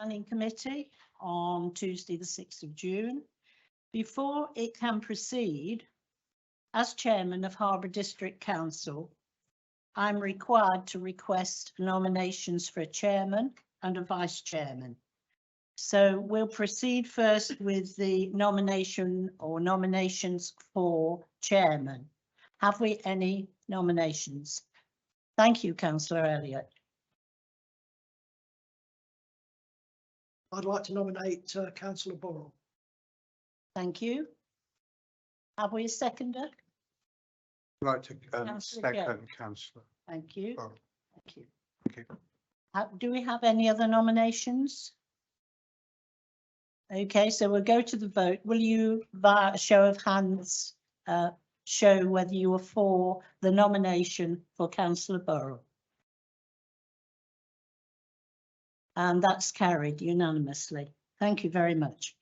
Planning Committee on Tuesday, the 6th of June. Before it can proceed, as Chairman of Harbour District Council, I'm required to request nominations for a Chairman and a Vice Chairman. So we'll proceed first with the nomination or nominations for Chairman. Have we any nominations? Thank you, Councillor Elliott. I'd like to nominate Councillor Burrell. Thank you. Have we a seconder? I'd like to Councillor Jones. second Councillor. Thank you. Burrell. Thank you. Thank you. Do we have any other nominations? Okay, so we'll go to the vote. Will you, via a show of hands, show whether you are for the nomination for Councillor Burrell? And that's carried unanimously. Thank you very much.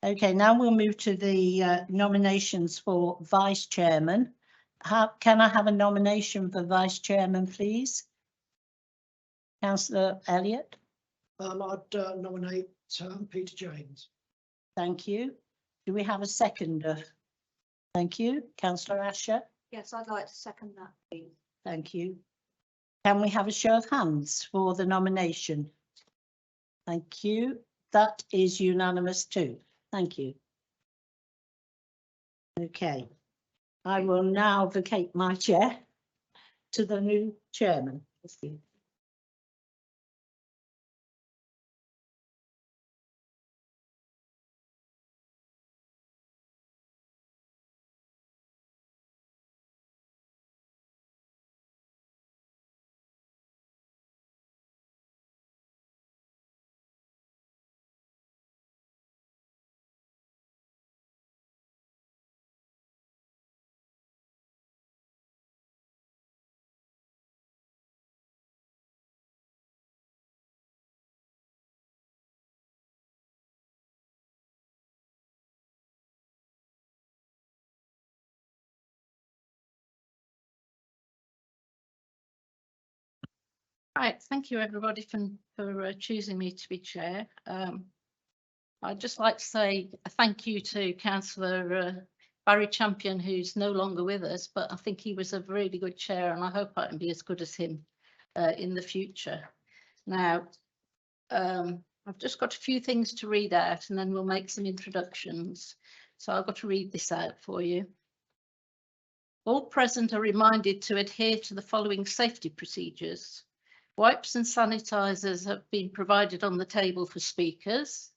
Okay, now we'll move to the nominations for Vice Chairman. Can I have a nomination for Vice Chairman, please? Councillor Elliott. I'd nominate Peter James. Thank you. Do we have a seconder? Thank you. Councillor Asher. Yes, I'd like to second that, please. Thank you. Can we have a show of hands for the nomination? Thank you. That is unanimous too. Thank you. Okay. I will now vacate my chair to the new chairman. Thank you. Right, thank you everybody for choosing me to be chair. I'd just like to say a thank you to Councillor Barry Champion, who's no longer with us, but I think he was a really good chair and I hope I can be as good as him in the future. Now, I've just got a few things to read out and then we'll make some introductions. So I've got to read this out for you. All present are reminded to adhere to the following safety procedures. Wipes and sanitisers have been provided on the table for speakers.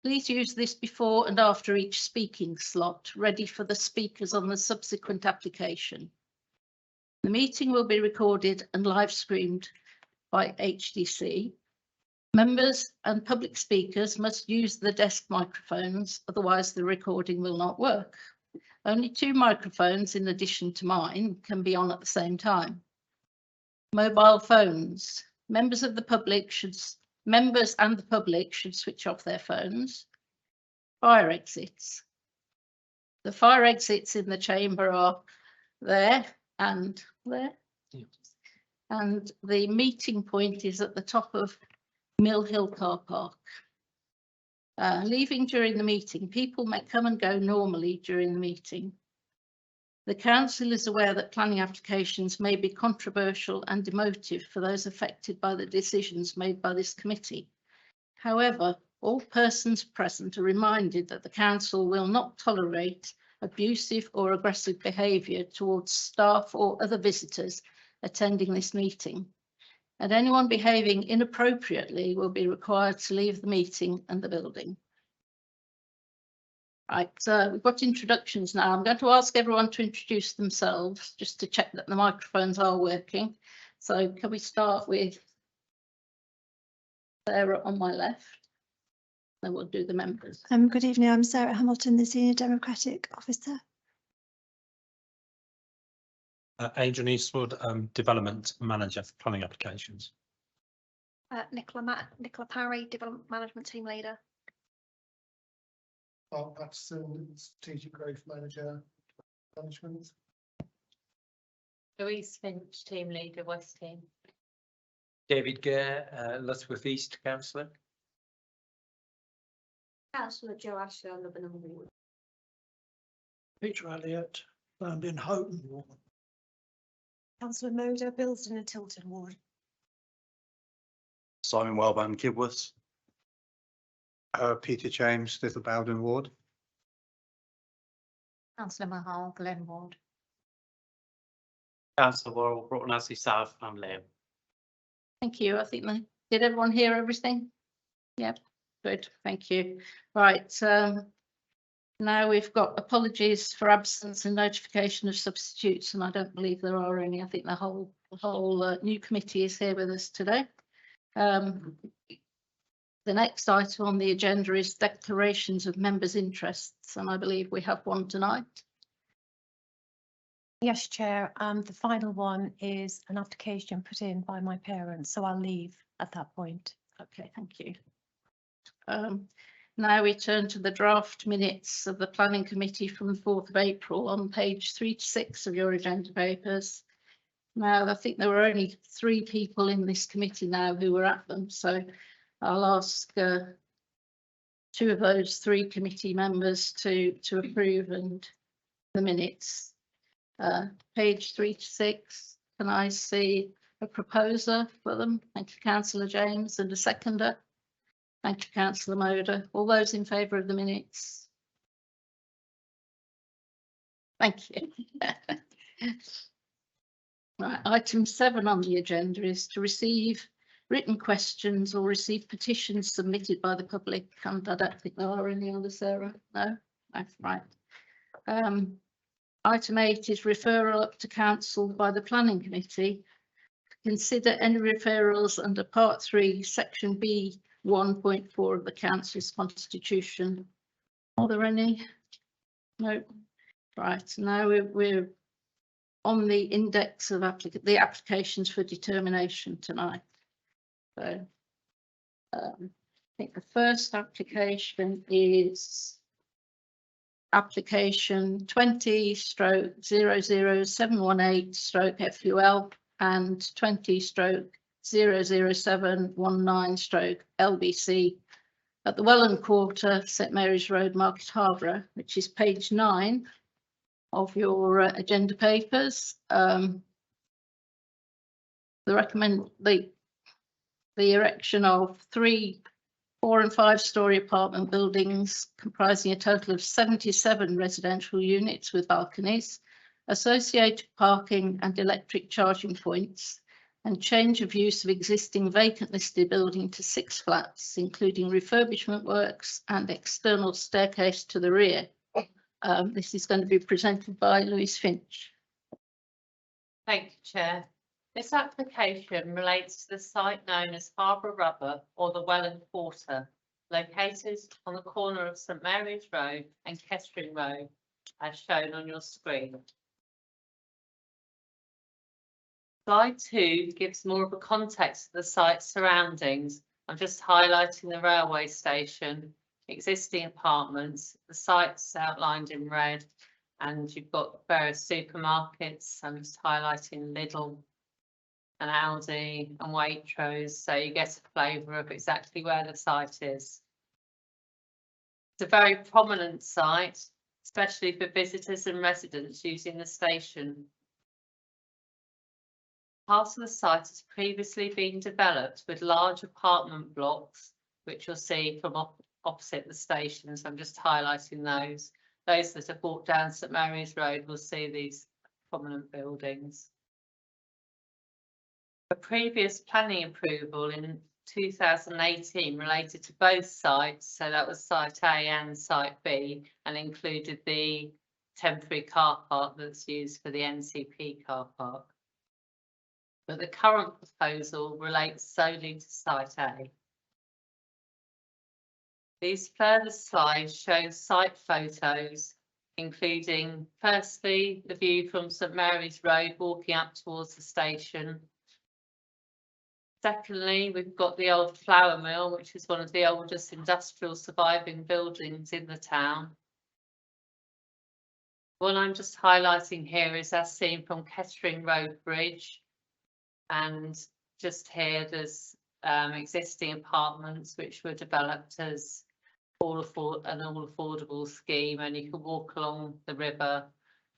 Please use this before and after each speaking slot, ready for the speakers on the subsequent application. The meeting will be recorded and live streamed by HDC. Members and public speakers must use the desk microphones, otherwise the recording will not work. Only 2 microphones, in addition to mine, can be on at the same time. Mobile phones. Members and the public should switch off their phones. Fire exits. The fire exits in the chamber are there and there. Yeah. And the meeting point is at the top of Mill Hill Car Park. Leaving during the meeting. People may come and go normally during the meeting. The council is aware that planning applications may be controversial and emotive for those affected by the decisions made by this committee. However, all persons present are reminded that the council will not tolerate abusive or aggressive behaviour towards staff or other visitors attending this meeting, and anyone behaving inappropriately will be required to leave the meeting and the building. Right, so we've got introductions now. I'm going to ask everyone to introduce themselves just to check that the microphones are working. So can we start with Sarah on my left? Then we'll do the members. Good evening, I'm Sarah Hamilton, the Senior Democratic Officer. Adrian Eastwood, Development Manager for Planning Applications. Nicola Parry, Development Management Team Leader. Mark Patterson, Strategic Growth Manager, Management. Louise Finch, Team Leader, West Team. David Gare, Lutterworth East Councillor. Councillor Joe Ashley on Lebanon Ward. Peter Elliott, and in Houghton Ward. Councillor Moder, Bilston and Tilton Ward. Simon Wellman, Kibworth. Peter James, Little Bowden Ward. Councillor Mahal, Glen Ward. Councillor Worrell, Broughton Astley South and Liam. Thank you. I think did everyone hear everything? Yep, good, thank you. Right, now we've got apologies for absence and notification of substitutes, and I don't believe there are any. I think the whole new committee is here with us today. The next item on the agenda is declarations of members' interests, and I believe we have one tonight. Yes, Chair. The final one is an application put in by my parents, so I'll leave at that point. Okay, thank you. Now we turn to the draft minutes of the Planning Committee from the 4th of April on page 3 to 6 of your agenda papers. Now, I think there were only 3 people in this committee now who were at them, so I'll ask 2 of those 3 committee members to approve and the minutes. Page 3 to 6, can I see a proposer for them? Thank you, Councillor James, and a seconder. Thank you, Councillor Moder. All those in favour of the minutes? Thank you. Right, item 7 on the agenda is to receive written questions or receive petitions submitted by the public, and I don't think there are any others, Sarah. No, that's right. Item 8 is referral up to council by the Planning Committee to consider any referrals under Part 3, Section B 1.4 of the Council's Constitution. Are there any? No. Right, now we're on the index of the applications for determination tonight. So I think the first application is application 20/00718/FUL and 20/00719/LBC at the Welland Quarter, St Mary's Road, Market Harborough, which is page 9 of your agenda papers. The erection of 3, 4 and 5 storey apartment buildings comprising a total of 77 residential units with balconies, associated parking and electric charging points, and change of use of existing vacant listed building to 6 flats, including refurbishment works and external staircase to the rear. This is going to be presented by Louise Finch. Thank you, Chair. This application relates to the site known as Harborough Rubber or the Welland Quarter, located on the corner of St Mary's Road and Kettering Road, as shown on your screen. Slide 2 gives more of a context of the site's surroundings. I'm just highlighting the railway station, existing apartments, the site's outlined in red, and you've got various supermarkets. I'm just highlighting Lidl and Aldi and Waitrose, so you get a flavour of exactly where the site is. It's a very prominent site, especially for visitors and residents using the station. Part of the site has previously been developed with large apartment blocks, which you'll see from opposite the station. So I'm just highlighting those. Those that have walked down St Mary's Road will see these prominent buildings. A previous planning approval in 2018 related to both sites, so that was site A and site B, and included the temporary car park that's used for the NCP car park. But the current proposal relates solely to site A. These further slides show site photos, including firstly the view from St Mary's Road walking up towards the station. Secondly, we've got the old flour mill, which is one of the oldest industrial surviving buildings in the town. What I'm just highlighting here is as seen from Kettering Road Bridge, and just here there's existing apartments which were developed as all affordable scheme, and you can walk along the river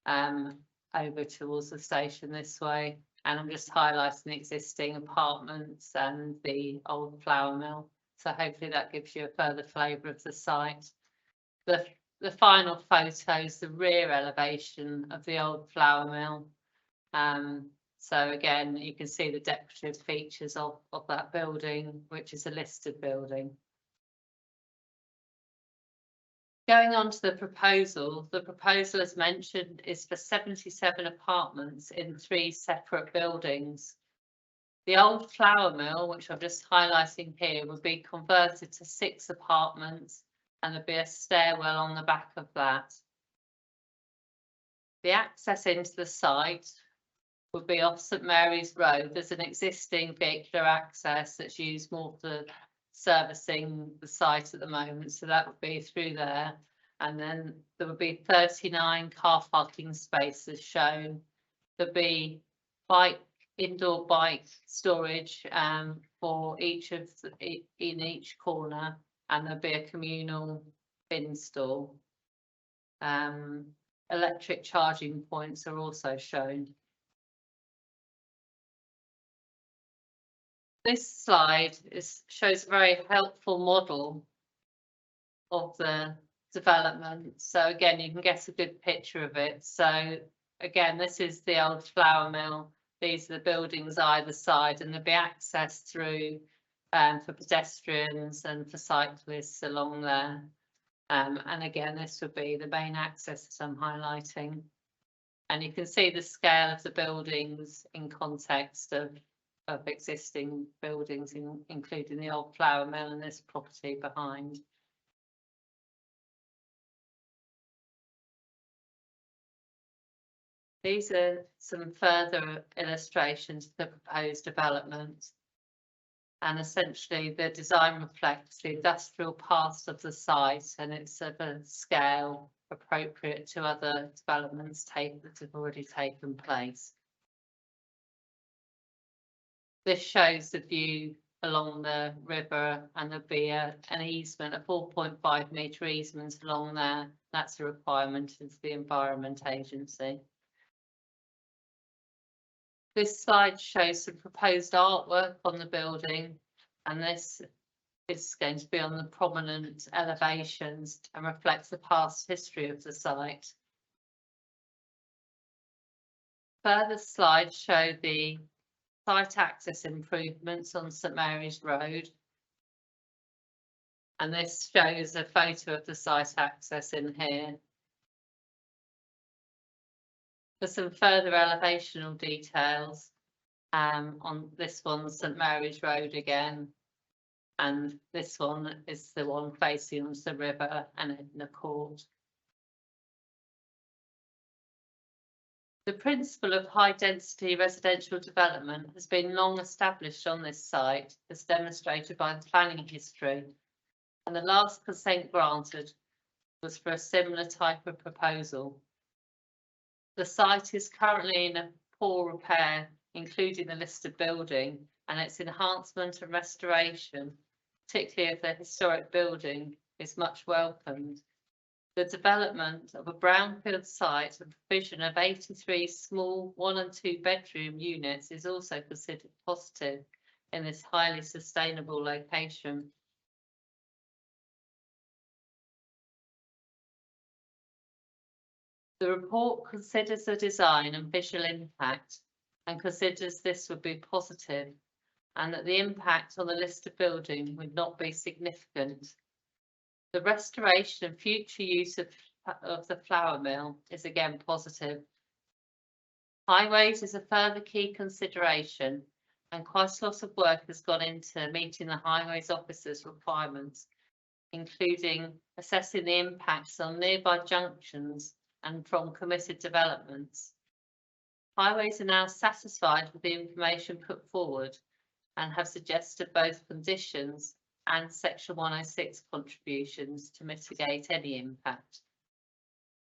over towards the station this way. And I'm just highlighting the existing apartments and the old flour mill. So hopefully that gives you a further flavour of the site. The final photos, the rear elevation of the old flour mill. So again, you can see the decorative features of that building, which is a listed building. Going on to the proposal as mentioned is for 77 apartments in 3 separate buildings. The old flour mill, which I'm just highlighting here, would be converted to 6 apartments, and there'd be a stairwell on the back of that. The access into the site would be off St Mary's Road. There's an existing vehicular access that's used more for servicing the site at the moment, so that would be through there. And then there would be 39 car parking spaces shown. There'd be indoor bike storage for each in each corner, and there'd be a communal bin store. Electric charging points are also shown. This slide shows a very helpful model of the development. So again, you can get a good picture of it. So again, this is the old flour mill. These are the buildings either side, and there'll be access through for pedestrians and for cyclists along there. And again, this would be the main access that I'm highlighting. And you can see the scale of the buildings in context of existing buildings, including the old flour mill and this property behind. These are some further illustrations of the proposed development. And essentially the design reflects the industrial past of the site, and it's of a scale appropriate to other developments that have already taken place. This shows the view along the river, and there'll be an easement, a 4.5 metre easement along there. That's a requirement of the Environment Agency. This slide shows some proposed artwork on the building, and this is going to be on the prominent elevations and reflects the past history of the site. Further slides show the site access improvements on St Mary's Road. And this shows a photo of the site access in here. For some further elevational details, on this one, St Mary's Road again, and this one is the one facing onto the river and in the court. The principle of high density residential development has been long established on this site, as demonstrated by the planning history, and the last consent granted was for a similar type of proposal. The site is currently in a poor repair, including the listed building, and its enhancement and restoration, particularly of the historic building, is much welcomed. The development of a brownfield site and provision of 83 small 1 and 2 bedroom units is also considered positive in this highly sustainable location. The report considers the design and visual impact and considers this would be positive, and that the impact on the listed building would not be significant. The restoration and future use of the flour mill is again positive. Highways is a further key consideration, and quite a lot of work has gone into meeting the highways officers' requirements, including assessing the impacts on nearby junctions and from committed developments. Highways are now satisfied with the information put forward and have suggested both conditions and Section 106 contributions to mitigate any impact.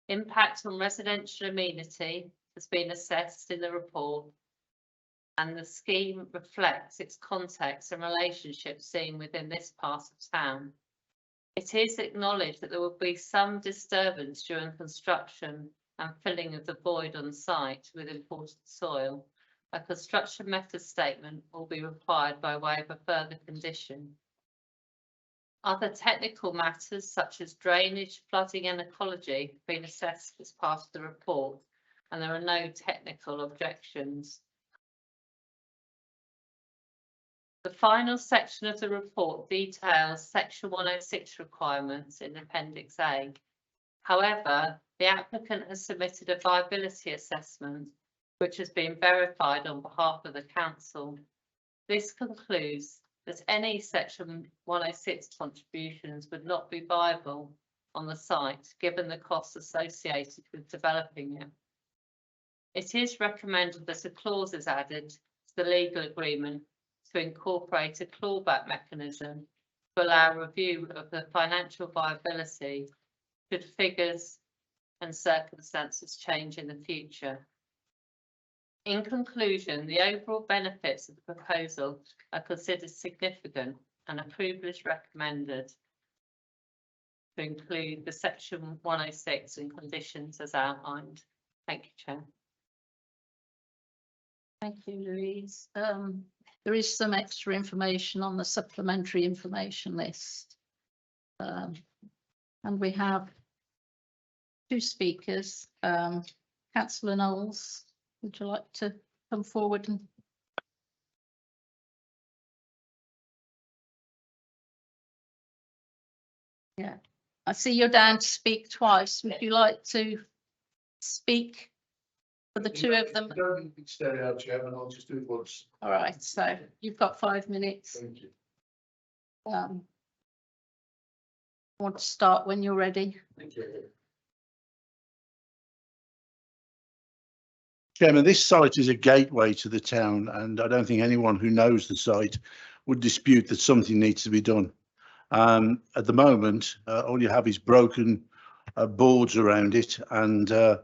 Impact on residential amenity has been assessed in the report, and the scheme reflects its context and relationships seen within this part of town. It is acknowledged that there will be some disturbance during construction and filling of the void on site with imported soil. A construction method statement will be required by way of a further condition. Other technical matters such as drainage, flooding and ecology have been assessed as part of the report, and there are no technical objections. The final section of the report details Section 106 requirements in Appendix A. However, the applicant has submitted a viability assessment which has been verified on behalf of the council. This concludes that any Section 106 contributions would not be viable on the site, given the costs associated with developing it. It is recommended that a clause is added to the legal agreement to incorporate a clawback mechanism to allow review of the financial viability should figures and circumstances change in the future. In conclusion, the overall benefits of the proposal are considered significant and approval is recommended to include the Section 106 and conditions as outlined. Thank you, Chair. Thank you, Louise. There is some extra information on the supplementary information list. And we have two speakers. Councillor Knowles, would you like to come forward and yeah, I see you're down to speak twice. Would you like to speak for the two of them? Don't need to stay out, Chairman. I'll just do it once. All right, so you've got 5 minutes. Thank you. Want to start when you're ready? Thank you. Chairman, this site is a gateway to the town, and I don't think anyone who knows the site would dispute that something needs to be done. At the moment, all you have is broken boards around it and a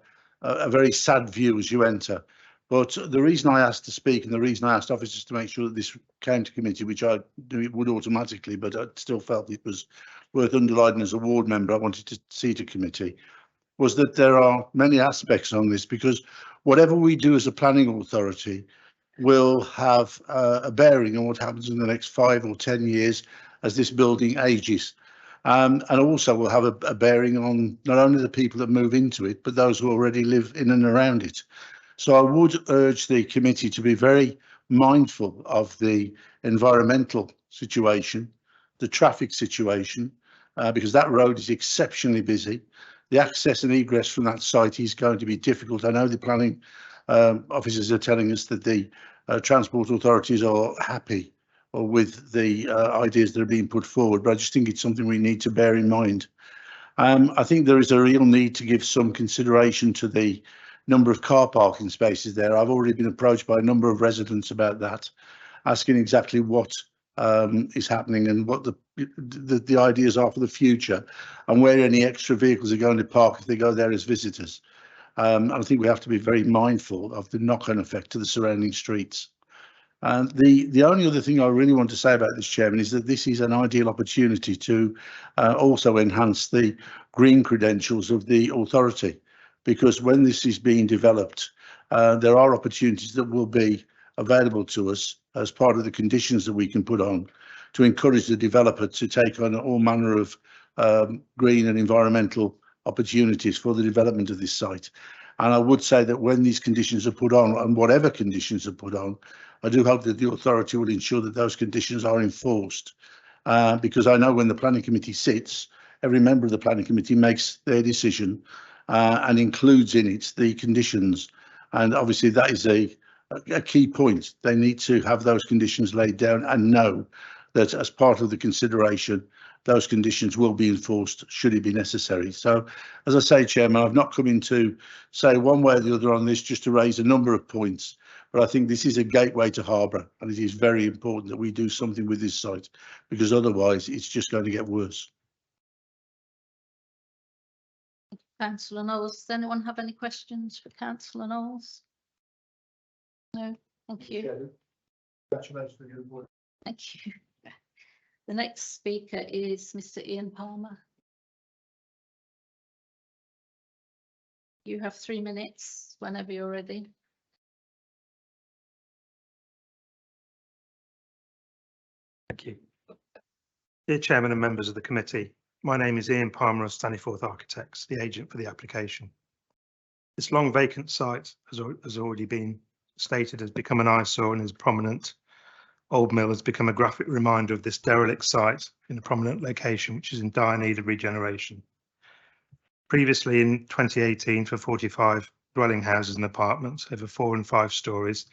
very sad view as you enter. But the reason I asked to speak and the reason I asked officers to make sure that this came to committee, which I do it would automatically, but I still felt it was worth underlining as a ward member, I wanted to see to committee, was that there are many aspects on this, because whatever we do as a planning authority will have a bearing on what happens in the next 5 or 10 years as this building ages. And also will have a bearing on not only the people that move into it, but those who already live in and around it. So I would urge the committee to be very mindful of the environmental situation, the traffic situation, because that road is exceptionally busy. The access and egress from that site is going to be difficult. I know the planning officers are telling us that the transport authorities are happy with the ideas that are being put forward, but I just think it's something we need to bear in mind. I think there is a real need to give some consideration to the number of car parking spaces there. I've already been approached by a number of residents about that, asking exactly what is happening and what the ideas are for the future and where any extra vehicles are going to park if they go there as visitors. I think we have to be very mindful of the knock-on effect to the surrounding streets. And the only other thing I really want to say about this, Chairman, is that this is an ideal opportunity to also enhance the green credentials of the authority, because when this is being developed, there are opportunities that will be available to us as part of the conditions that we can put on to encourage the developer to take on all manner of green and environmental opportunities for the development of this site. And I would say that when these conditions are put on, and whatever conditions are put on, I do hope that the authority will ensure that those conditions are enforced, because I know when the planning committee sits, every member of the planning committee makes their decision and includes in it the conditions. And obviously that is a key point. They need to have those conditions laid down and know that as part of the consideration, those conditions will be enforced should it be necessary. So, as I say, Chairman, I've not come in to say one way or the other on this, just to raise a number of points, but I think this is a gateway to Harborough, and it is very important that we do something with this site, because otherwise it's just going to get worse. Councillor Knowles, does anyone have any questions for Councillor Knowles? No, thank you. Congratulations on your board. Thank you. The next speaker is Mr. Ian Palmer. You have 3 minutes whenever you're ready. Thank you. Dear Chairman and members of the committee, my name is Ian Palmer of Staniforth Architects, the agent for the application. This long vacant site has already been stated has become an eyesore, and is prominent. Old Mill has become a graphic reminder of this derelict site in a prominent location which is in dire need of regeneration. Previously in 2018, for 45 dwelling houses and apartments over 4 and 5 stories,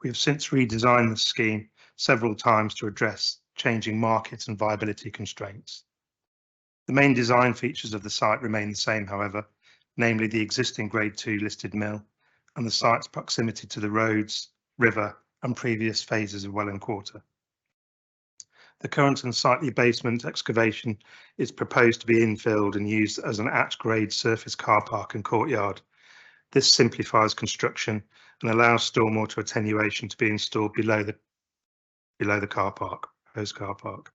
we have since redesigned the scheme several times to address changing market and viability constraints. The main design features of the site remain the same, however, namely the existing Grade 2 listed mill and the site's proximity to the roads, river and previous phases of Welland Quarter. The current unsightly basement excavation is proposed to be infilled and used as an at-grade surface car park and courtyard. This simplifies construction and allows stormwater attenuation to be installed below the car park, proposed car park.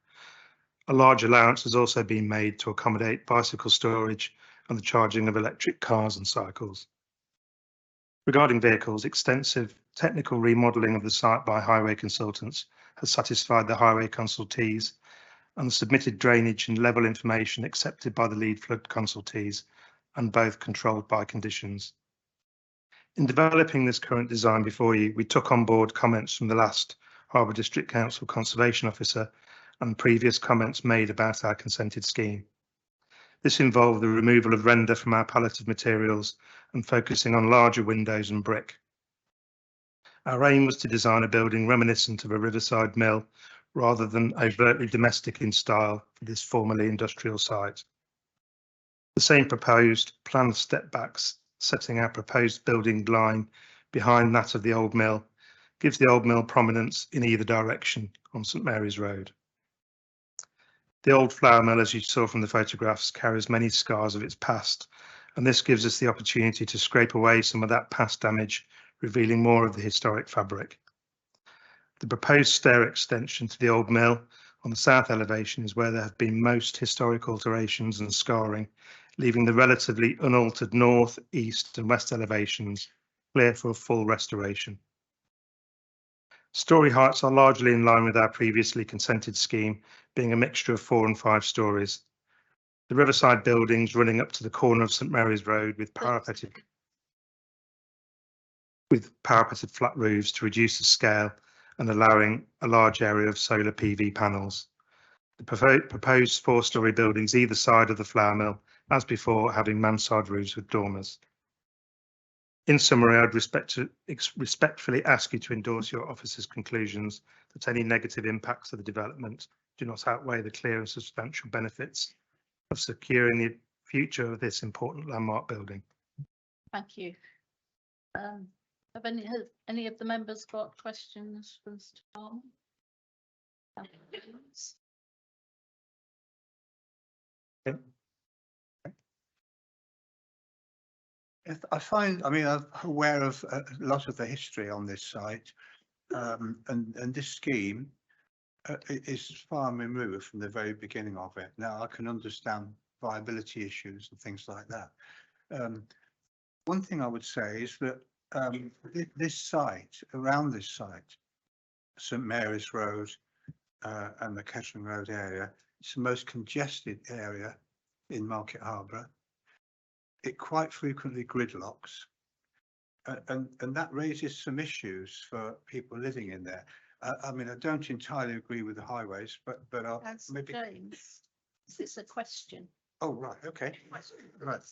A large allowance has also been made to accommodate bicycle storage and the charging of electric cars and cycles. Regarding vehicles, extensive technical remodelling of the site by highway consultants has satisfied the highway consultees, and the submitted drainage and level information accepted by the lead flood consultees, and both controlled by conditions. In developing this current design before you, we took on board comments from the last Harbour District Council Conservation Officer and previous comments made about our consented scheme. This involved the removal of render from our palette of materials and focusing on larger windows and brick. Our aim was to design a building reminiscent of a riverside mill rather than overtly domestic in style for this formerly industrial site. The same proposed planned step backs setting our proposed building line behind that of the old mill gives the old mill prominence in either direction on St Mary's Road. The old flour mill, as you saw from the photographs, carries many scars of its past, and this gives us the opportunity to scrape away some of that past damage, revealing more of the historic fabric. The proposed stair extension to the old mill on the south elevation is where there have been most historic alterations and scarring, leaving the relatively unaltered north, east and west elevations clear for a full restoration. Storey heights are largely in line with our previously consented scheme, being a mixture of 4 and 5 stories. The riverside buildings running up to the corner of St Mary's Road with parapeted flat roofs to reduce the scale and allowing a large area of solar PV panels. The proposed 4-storey buildings either side of the flour mill, as before, having mansard roofs with dormers. In summary, I'd respectfully ask you to endorse your officer's conclusions that any negative impacts of the development do not outweigh the clear and substantial benefits of securing the future of this important landmark building. Thank you. Have any of the members got questions for Mr. Palmer? I mean, I'm aware of a lot of the history on this site, and this scheme is far removed from the very beginning of it. Now, I can understand viability issues and things like that. One thing I would say is that this site, around this site, St Mary's Road and the Kettering Road area, it's the most congested area in Market Harborough. It quite frequently gridlocks, and that raises some issues for people living in there. I mean, I don't entirely agree with the highways, but maybe. James, is this a question? Oh, right, okay, right.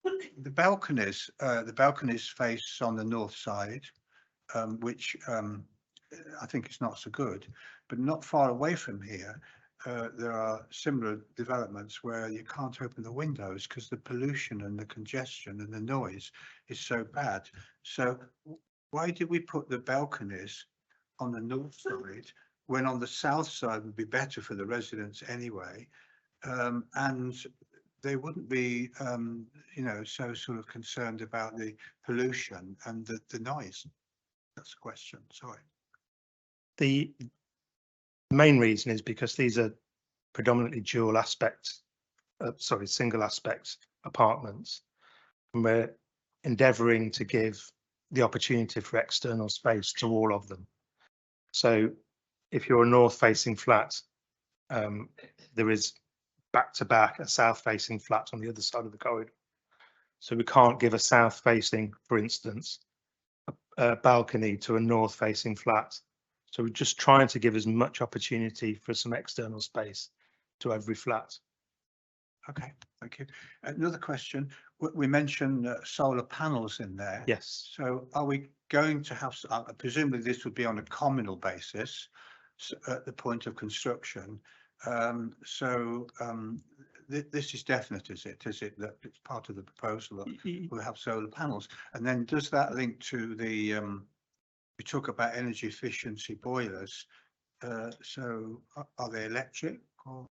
The balconies face on the north side, which I think is not so good, but not far away from here. There are similar developments where you can't open the windows because the pollution and the congestion and the noise is so bad. So why did we put the balconies on the north side when on the south side would be better for the residents anyway? And they wouldn't be, you know, so sort of concerned about the pollution and the noise. That's the question. Sorry. The The main reason is because these are predominantly single aspect apartments. And we're endeavouring to give the opportunity for external space to all of them. So if you're a north facing flat, there is back to back a south facing flat on the other side of the corridor. So we can't give a south facing, for instance, a balcony to a north facing flat. So we're just trying to give as much opportunity for some external space to every flat. Okay, thank you. Another question, we mentioned solar panels in there. Yes. So are we going to have, presumably this would be on a communal basis at the point of construction. This is definite, is it? Is it that it's part of the proposal that we'll have solar panels? And then does that link to the, we talk about energy efficiency boilers. So are they electric or?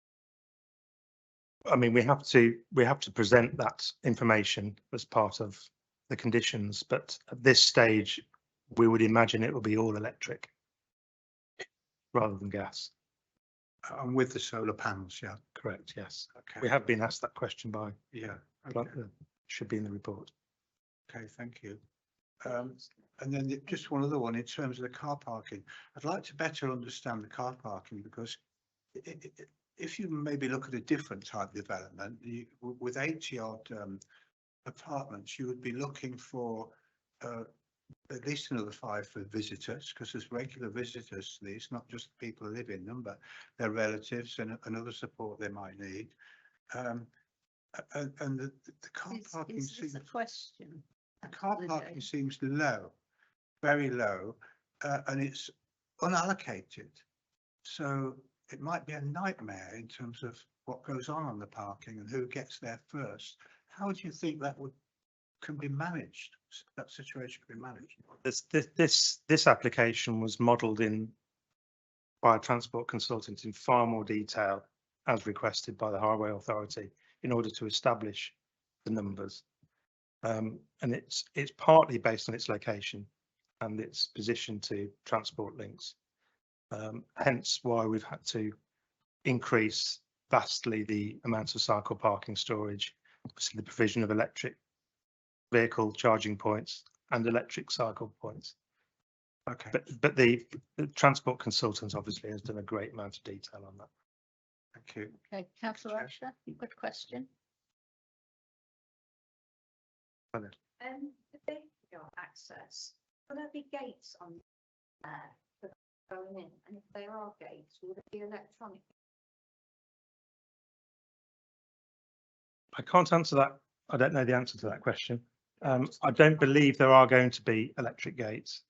I mean, we have to present that information as part of the conditions, but at this stage, we would imagine it will be all electric rather than gas. And with the solar panels, yeah. Correct, yes. Okay. We have been asked that question by, Yeah. Okay. should be in the report. Okay, thank you. And then just one other one in terms of the car parking. I'd like to better understand the car parking because if you maybe look at a different type of development, with 80 odd apartments, you would be looking for at least another 5 for visitors, because there's regular visitors to these, not just people who live in them, but their relatives and other support they might need. And the car parking Is a question. the car parking seems low, very low, and it's unallocated. So it might be a nightmare in terms of what goes on the parking and who gets there first. How do you think that can be managed? That situation can be managed. This application was modelled by a transport consultant in far more detail as requested by the Highway Authority in order to establish the numbers. And it's partly based on its location and its position to transport links. Hence why we've had to increase vastly the amount of cycle parking storage, obviously the provision of electric vehicle charging points and electric cycle points. Okay. But the transport consultant obviously has done a great amount of detail on that. Thank you. Okay, councillor Asher, good question. The vehicle access, will there be gates on there for going in? And if there are gates, will it be electronic? I can't answer that. I don't know the answer to that question. I don't believe there are going to be electric gates.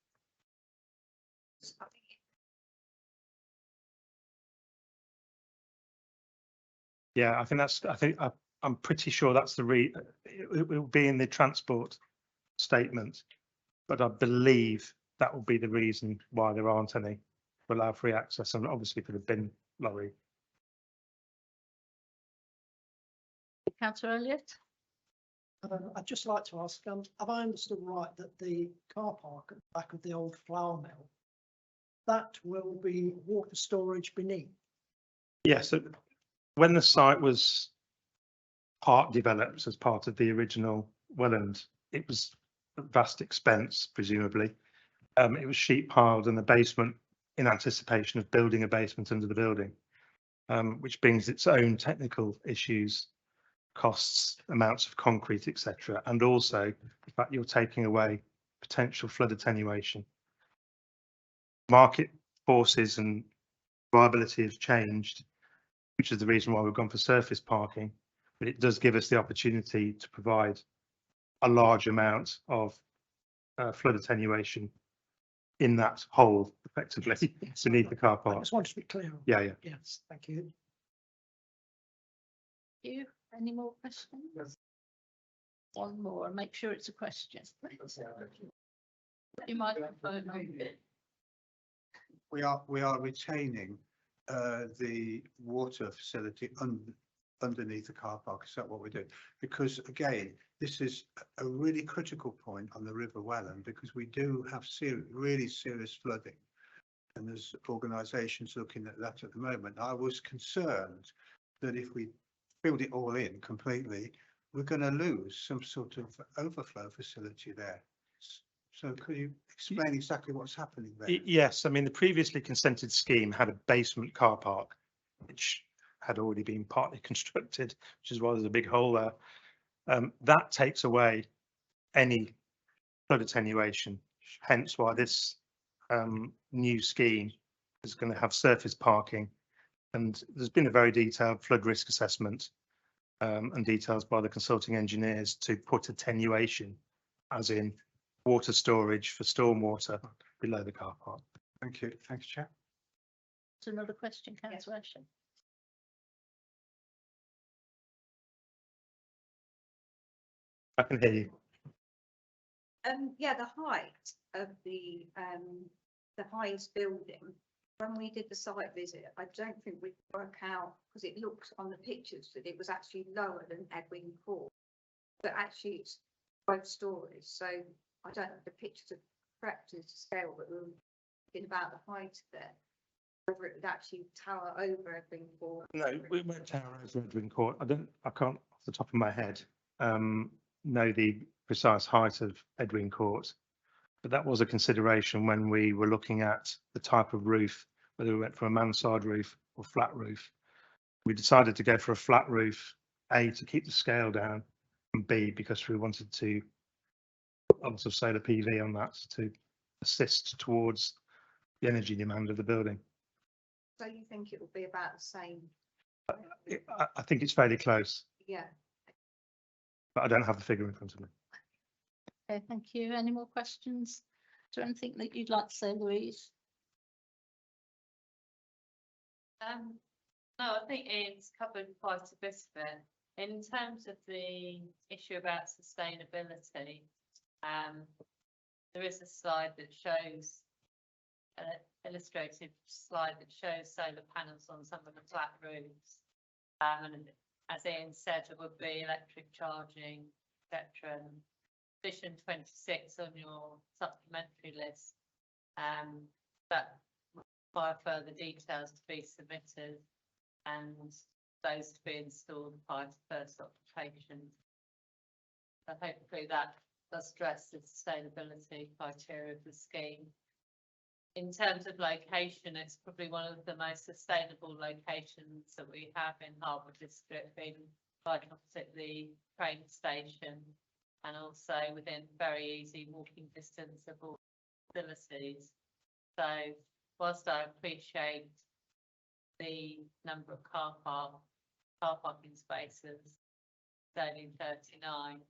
Yeah, I'm pretty sure that's it will be in the transport statement, but I believe that will be the reason why there aren't any to allow free access, and obviously for the bin lorry. Councillor Elliott? I'd just like to ask, have I understood right that the car park at the back of the old flour mill, that will be water storage beneath? Yes, so when the site was part developed as part of the original Welland, it was a vast expense, presumably. It was sheet piled in the basement in anticipation of building a basement under the building, which brings its own technical issues, costs, amounts of concrete, etc. And also the fact you're taking away potential flood attenuation. Market forces and viability has changed, which is the reason why we've gone for surface parking, but it does give us the opportunity to provide a large amount of flood attenuation in that hole, effectively, beneath the car I park. just wanted to be clear. Yeah, yeah. Yes, thank you. You, any more questions? Yes. One more, make sure it's a question. You might phone on. We are retaining the water facility underneath the car park. Is that what we do? Because again, this is a really critical point on the River Welland, because we do have really serious flooding. and there's organisations looking at that at the moment. I was concerned that if we filled it all in completely, we're going to lose some sort of overflow facility there. So could you explain exactly what's happening there? Yes, I mean, the previously consented scheme had a basement car park, which had already been partly constructed, which is why there's a big hole there. That takes away any flood attenuation, hence why this new scheme is going to have surface parking. And there's been a very detailed flood risk assessment and details by the consulting engineers to put attenuation, as in water storage for stormwater below the car park. Thank you. Thanks, Chair. There's another question, councillor Ashton. I can hear you. Yeah, the height of the highest building, when we did the site visit, I don't think we could work out, because it looks on the pictures that it was actually lower than Edwin Court, but actually it's both stories. So I don't know if the pictures are correct as to scale, but we were thinking about the height of it, whether it would actually tower over Edwin Court. No, we won't tower over Edwin Court. I can't off the top of my head know the precise height of Edwin Court, but that was a consideration when we were looking at the type of roof, whether we went for a mansard roof or flat roof. We decided to go for a flat roof, A, to keep the scale down, and B, because we wanted to put lots of solar PV on that to assist towards the energy demand of the building. So you think it will be about the same? I think it's fairly close, Yeah. but I don't have the figure in front of me. Okay, thank you. Any more questions? Is there anything that you'd like to say, Louise? No, I think Ian's covered quite a bit of it. In terms of the issue about sustainability, there is a slide that shows, illustrative slide that shows solar panels on some of the flat roofs. And as Ian said, it would be electric charging, etc. Position 26 on your supplementary list, that require further details to be submitted and those to be installed prior to first occupation. So hopefully that does address the sustainability criteria of the scheme. In terms of location, it's probably one of the most sustainable locations that we have in Harbour District, being right opposite the train station and also within very easy walking distance of all facilities. So whilst I appreciate the number of car parking spaces, only 39,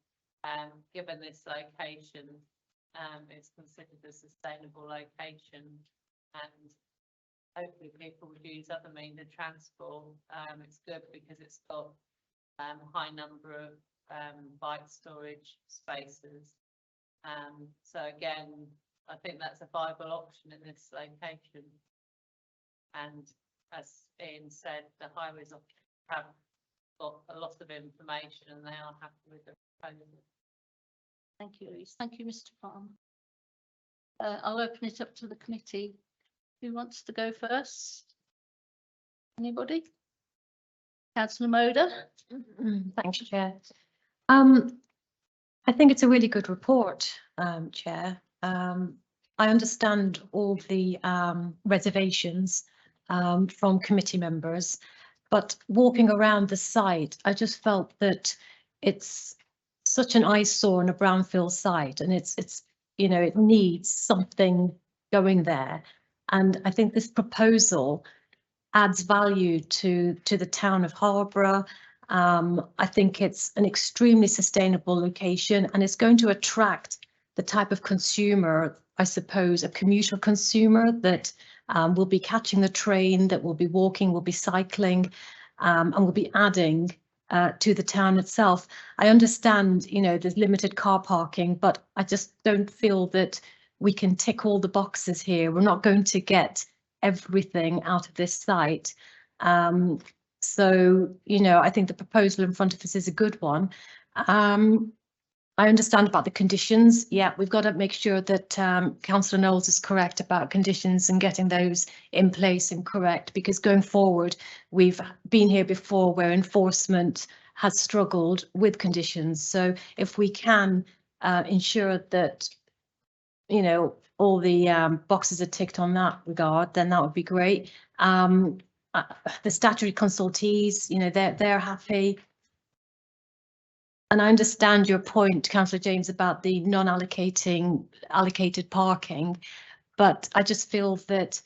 given this location, it's considered a sustainable location, and hopefully people would use other means of transport. It's good because it's got a high number of bike storage spaces. So again, I think that's a viable option in this location. And as Ian said, the highways have got a lot of information and they are happy with the proposal. Thank you, Louise. Thank you, Mr. Farmer. I'll open it up to the committee. Who wants to go first? Anybody? Councillor Moder. Thanks, Chair. I think it's a really good report, Chair. I understand all the reservations from committee members, but walking around the site, I just felt that it's such an eyesore on a brownfield site, and it's it needs something going there. And I think this proposal adds value to the town of Harborough. I think it's an extremely sustainable location, and it's going to attract the type of consumer, I suppose, a commuter consumer that will be catching the train, that will be walking, will be cycling, and will be adding to the town itself. I understand, there's limited car parking, but I just don't feel that we can tick all the boxes here. We're not going to get everything out of this site. So, I think the proposal in front of us is a good one. I understand about the conditions. Yeah, we've got to make sure that Councillor Knowles is correct about conditions and getting those in place and correct, because going forward, we've been here before where enforcement has struggled with conditions. So if we can ensure that, you know, all the boxes are ticked on that regard, then that would be great. The statutory consultees, you know, they're happy. And I understand your point, Councillor James, about the allocated parking, but I just feel that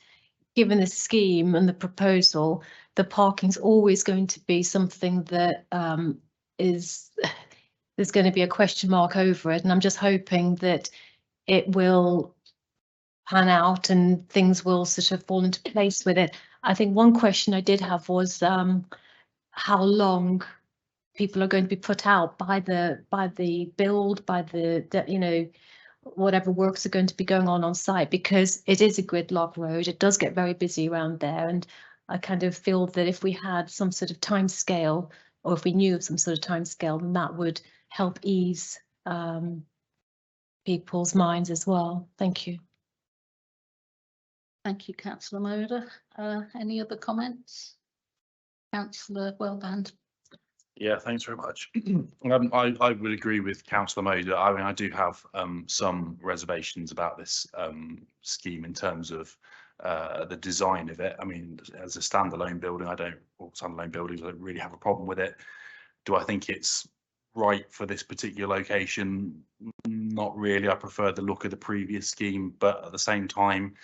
given the scheme and the proposal, the parking's always going to be something that there's going to be a question mark over it. And I'm just hoping that it will pan out and things will sort of fall into place with it. I think one question I did have was how long people are going to be put out by the build, by the you know, whatever works are going to be going on site, because it is a gridlock road. It does get very busy around there, and I kind of feel that if we had some sort of time scale, or if we knew of some sort of time scale, then that would help ease people's minds as well. Thank you. Thank you, Councillor Moder. Any other comments? Councillor Wellband. Yeah, thanks very much. I would agree with Councillor Moder. I mean, I do have some reservations about this scheme in terms of the design of it. I mean, as a standalone building, or standalone buildings, I don't really have a problem with it. Do I think it's right for this particular location? Not really. I prefer the look of the previous scheme, but at the same time,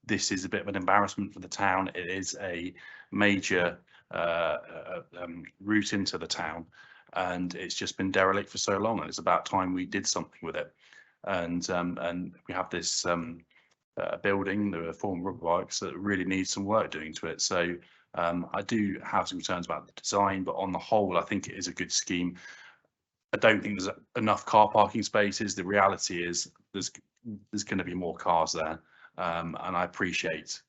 this is a bit of an embarrassment for the town. It is a major route into the town, and it's just been derelict for so long, and it's about time we did something with it. And we have this building, the former Brookworks, that really needs some work doing to it. So I do have some concerns about the design, but on the whole, I think it is a good scheme. I don't think there's enough car parking spaces. The reality is there's going to be more cars there, and I appreciate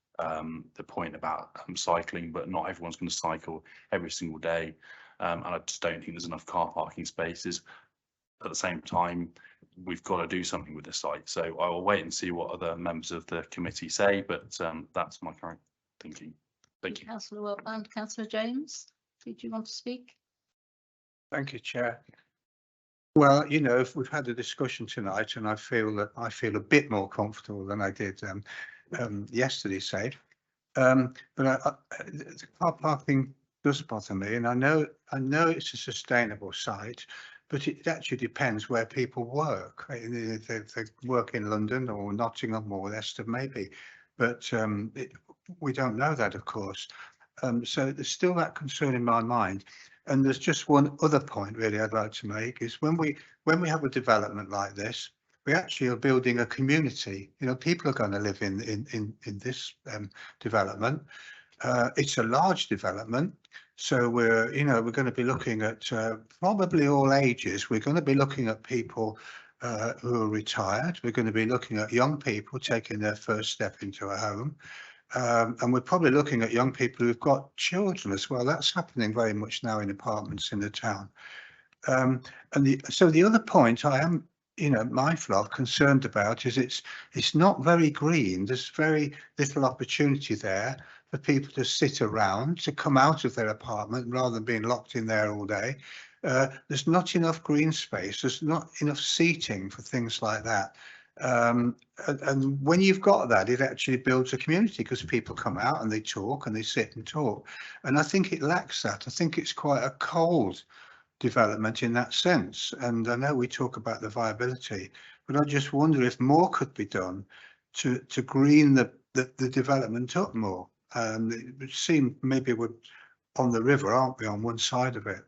the point about cycling, but not everyone's going to cycle every single day, and I just don't think there's enough car parking spaces. At the same time, we've got to do something with the site, so I will wait and see what other members of the committee say, but that's my current thinking. Thank you. Councillor Wellband. Councillor James, did you want to speak? Thank you, Chair. Well, you know, if we've had a discussion tonight, and I feel a bit more comfortable than I did yesterday, say. But the car parking does bother me, and I know it's a sustainable site, but it actually depends where people work. If they work in London or Nottingham or Leicester, maybe, but we don't know that, of course. So there's still that concern in my mind. And there's just one other point really I'd like to make is when we have a development like this, we actually are building a community. You know, people are going to live in this development. It's a large development, so we're going to be looking at probably all ages. We're going to be looking at people who are retired. We're going to be looking at young people taking their first step into a home. And we're probably looking at young people who've got children as well. That's happening very much now in apartments in the town. So the other point I am, mindful of, concerned about is it's not very green. There's very little opportunity there for people to sit around, to come out of their apartment rather than being locked in there all day. There's not enough green space. There's not enough seating for things like that. And when you've got that, it actually builds a community because people come out and they talk and they sit and talk. And I think it lacks that. I think it's quite a cold development in that sense. And I know we talk about the viability, but I just wonder if more could be done to green the development up more. It would seem maybe we're on the river, aren't we, on one side of it?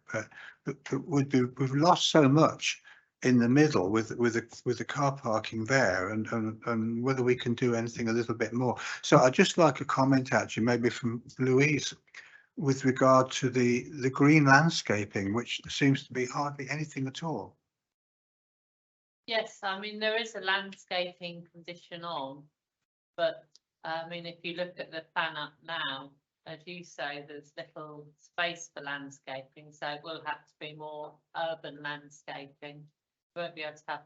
But we've lost so much in the middle with the car parking there, and whether we can do anything a little bit more. So I'd just like a comment actually, maybe from Louise, with regard to the green landscaping, which seems to be hardly anything at all. Yes, I mean, there is a landscaping condition on, but I mean, if you look at the plan up now, as you say, there's little space for landscaping, so it will have to be more urban landscaping. won't be able to have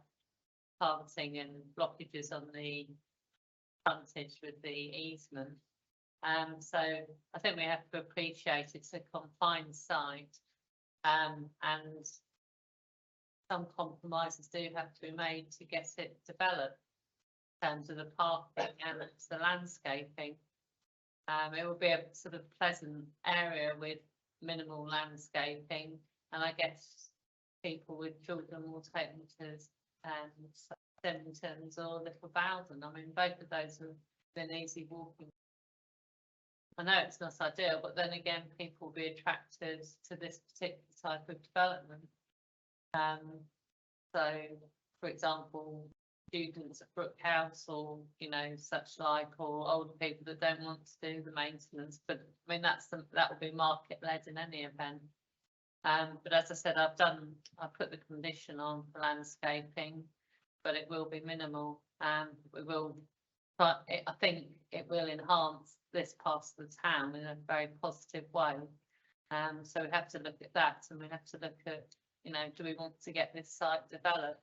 carpeting and blockages on the frontage with the easement. So I think we have to appreciate it's a confined site, and some compromises do have to be made to get it developed in terms of the parking and the landscaping. It will be a sort of pleasant area with minimal landscaping, and I guess people with children will take them to Symington's or Little Bowden. I mean, both of those have been easy walking. I know it's not ideal, but then again, people will be attracted to this particular type of development. So, for example, students at Brook House or, you know, such like, or older people that don't want to do the maintenance, but I mean, that will be market led in any event. But as I said, I put the condition on for landscaping, but it will be minimal. We will, but I think it will enhance this part of the town in a very positive way. So we have to look at that, and we have to look at, you know, do we want to get this site developed?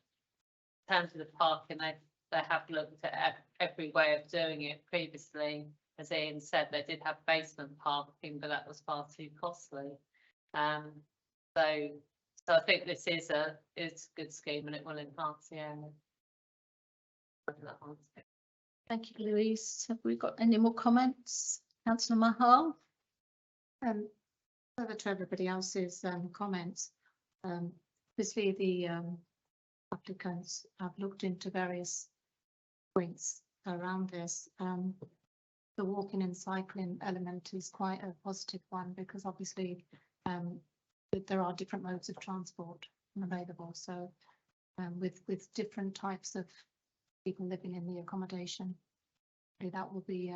In terms of the parking, they have looked at every way of doing it previously. As Ian said, they did have basement parking, but that was far too costly. So I think this is a good scheme, and it will enhance the area. Thank you, Louise. Have we got any more comments? Councillor Mahal? Further to everybody else's comments, obviously the applicants have looked into various points around this. The walking and cycling element is quite a positive one, because obviously there are different modes of transport available. So with different types of people living in the accommodation, that will be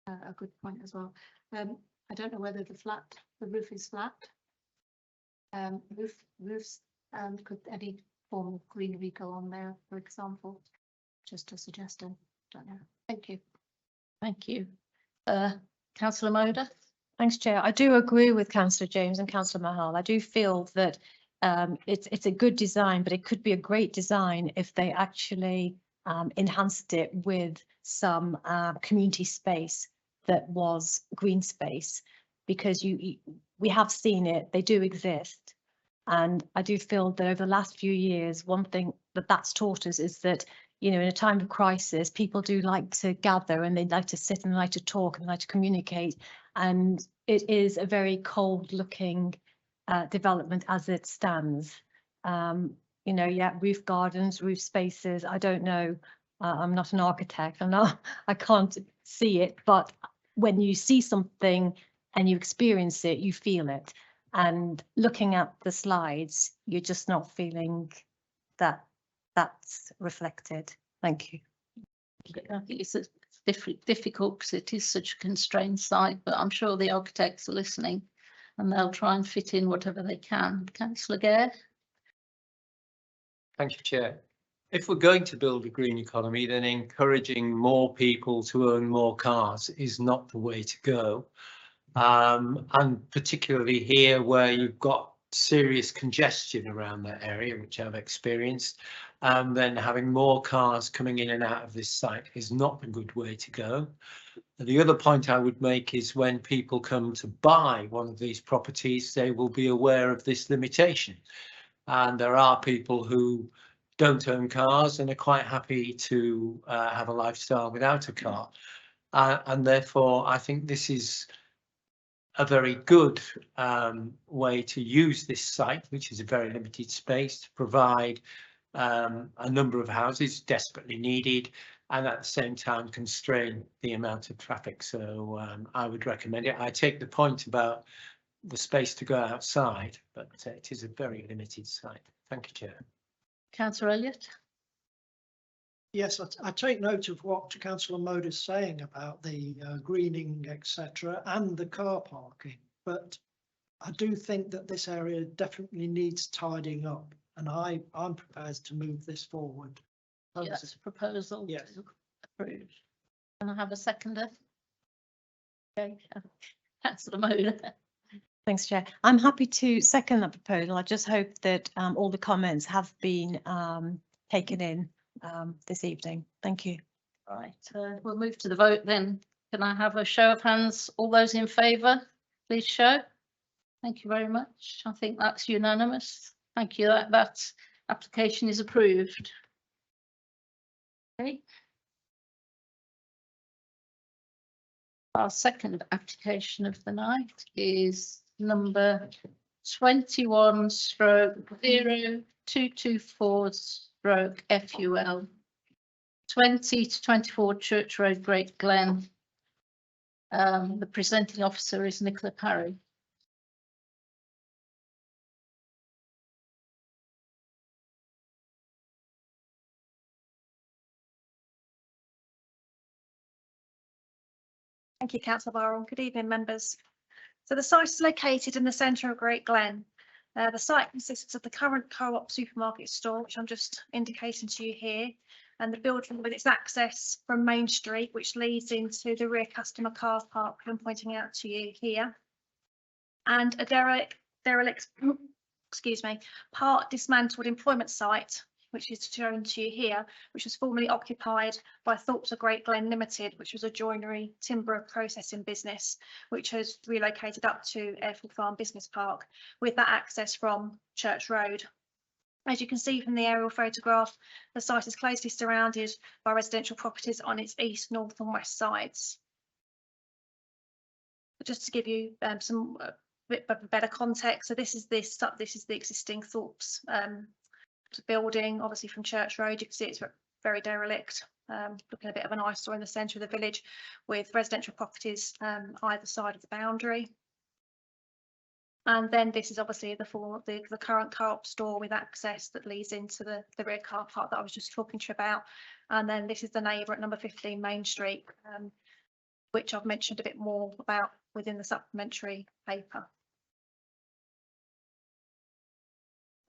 a good point as well. I don't know whether the roof is flat. Roofs, could any form of greenery go on there, for example? Just a suggestion. Don't know. Thank you. Thank you. Councillor Moder? Thanks, Chair. I do agree with Councillor James and Councillor Mahal. I do feel that it's a good design, but it could be a great design if they actually enhanced it with some community space that was green space, because we have seen it, they do exist. And I do feel that over the last few years, one thing that's taught us is that, you know, in a time of crisis, people do like to gather, and they like to sit and they like to talk and they like to communicate. And it is a very cold looking development as it stands. You know, yeah, roof gardens, roof spaces, I don't know. I'm not an architect, I can't see it, but when you see something and you experience it, you feel it. And looking at the slides, you're just not feeling that that's reflected. Thank you. I think it's difficult because it is such a constrained site, but I'm sure the architects are listening and they'll try and fit in whatever they can. Councillor Gare? Thank you, Chair. If we're going to build a green economy, then encouraging more people to own more cars is not the way to go. And particularly here where you've got serious congestion around that area, which I've experienced, and then having more cars coming in and out of this site is not a good way to go. The other point I would make is when people come to buy one of these properties, they will be aware of this limitation. And there are people who don't own cars and are quite happy to have a lifestyle without a car. And therefore, I think this is a very good way to use this site, which is a very limited space, to provide a number of houses desperately needed, and at the same time constrain the amount of traffic. So I would recommend it. I take the point about the space to go outside, but it is a very limited site. Thank you, Chair. Councillor Elliott? Yes, I take note of what Councillor Moder is saying about the greening, etc., and the car parking, but I do think that this area definitely needs tidying up, and I'm prepared to move this forward. Yes, proposal. Yes. Approved. Can I have a seconder? Okay, Councillor Moder. Thanks, Chair. I'm happy to second that proposal. I just hope that all the comments have been taken in this evening. Thank you. Right, we'll move to the vote then. Can I have a show of hands? All those in favour, please show. Thank you very much. I think that's unanimous. Thank you. That application is approved. Okay. Our second application of the night is number 21/0224/FUL 20 to 24 Church Road, Great Glen. The presenting officer is Nicola Parry. Thank you, Councillor Byron. Good evening, members. So the site is located in the centre of Great Glen. The site consists of the current Co-op supermarket store, which I'm just indicating to you here, and the building with its access from Main Street, which leads into the rear customer car park I'm pointing out to you here. And a derelict, excuse me, part dismantled employment site, which is shown to you here, which was formerly occupied by Thorpes of Great Glen Limited, which was a joinery timber processing business, which has relocated up to Airfield Farm Business Park with that access from Church Road. As you can see from the aerial photograph, the site is closely surrounded by residential properties on its east, north and west sides. But just to give you some bit of better context, so this is the existing Thorpes building, obviously from Church Road. You can see it's very derelict, looking a bit of an eyesore in the centre of the village, with residential properties either side of the boundary. And then this is obviously the current Co-op store with access that leads into the rear car park that I was just talking to you about. And then this is the neighbour at number 15 Main Street, which I've mentioned a bit more about within the supplementary paper.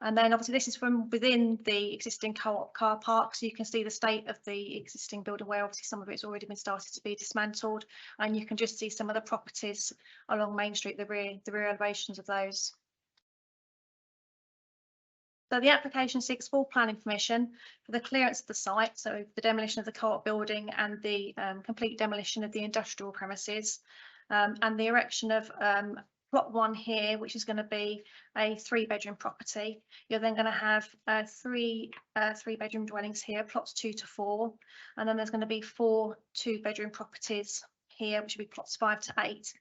And then obviously this is from within the existing Co-op car park, so you can see the state of the existing building where obviously some of it's already been started to be dismantled, and you can just see some of the properties along Main Street, the rear elevations of those. So the application seeks full planning permission for the clearance of the site, so the demolition of the Co-op building and the complete demolition of the industrial premises, and the erection of plot 1 here, which is going to be a 3-bedroom property. You're then going to have three 3-bedroom dwellings here, plots 2 to 4, and then there's going to be 4 2-bedroom properties here, which will be plots 5 to 8.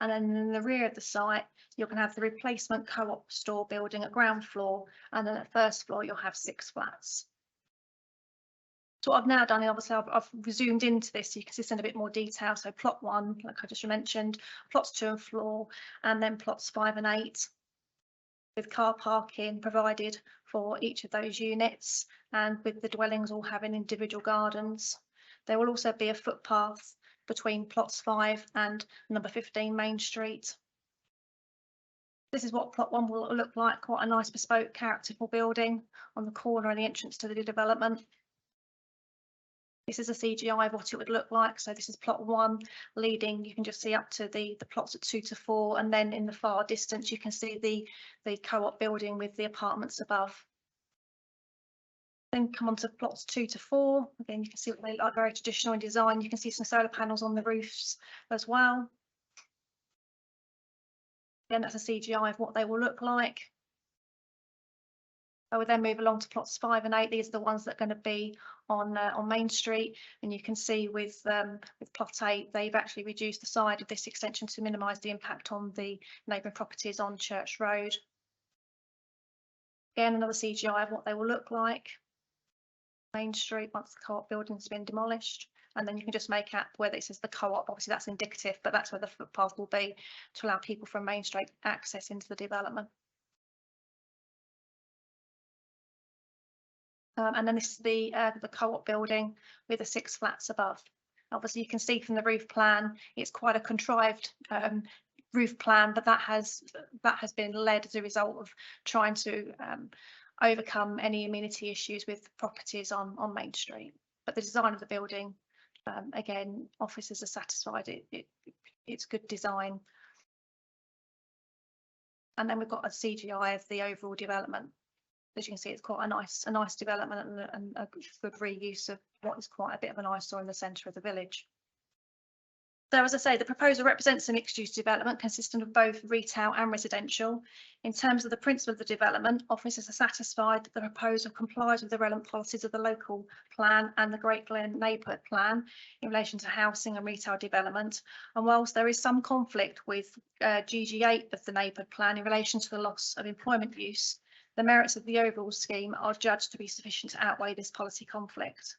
And then in the rear of the site, you're going to have the replacement Co-op store building at ground floor, and then at first floor you'll have 6 flats. So what I've now done, obviously I've zoomed into this so you can see in a bit more detail. So plot 1, like I just mentioned, plots 2 and 4, and then plots 5 and 8, with car parking provided for each of those units, and with the dwellings all having individual gardens. There will also be a footpath between plots 5 and number 15 Main Street. This is what plot 1 will look like, quite a nice bespoke characterful building on the corner and the entrance to the development. This is a CGI of what it would look like. So this is plot 1 leading, you can just see up to the plots at 2 to 4, and then in the far distance you can see the Co-op building with the apartments above. Then come on to plots 2 to 4. Again, you can see what they look like, very traditional in design. You can see some solar panels on the roofs as well. Again, that's a CGI of what they will look like. I would then move along to plots 5 and 8. These are the ones that are going to be on Main Street, and you can see with plot 8, they've actually reduced the side of this extension to minimise the impact on the neighbouring properties on Church Road. Again, another CGI of what they will look like. Main Street once the Co-op building's been demolished, and then you can just make out where it says the Co-op. Obviously, that's indicative, but that's where the footpath will be to allow people from Main Street access into the development. And then this is the Co-op building with the 6 flats above. Obviously, you can see from the roof plan, it's quite a contrived roof plan, but that has been led as a result of trying to overcome any amenity issues with properties on Main Street. But the design of the building, again, officers are satisfied. It's good design. And then we've got a CGI of the overall development. As you can see, it's quite a nice development and a good reuse of what is quite a bit of an eyesore in the centre of the village. So as I say, the proposal represents a mixed-use development consisting of both retail and residential. In terms of the principle of the development, officers are satisfied that the proposal complies with the relevant policies of the local plan and the Great Glen Neighbourhood Plan in relation to housing and retail development. And whilst there is some conflict with GG8 of the Neighbourhood Plan in relation to the loss of employment use, the merits of the overall scheme are judged to be sufficient to outweigh this policy conflict.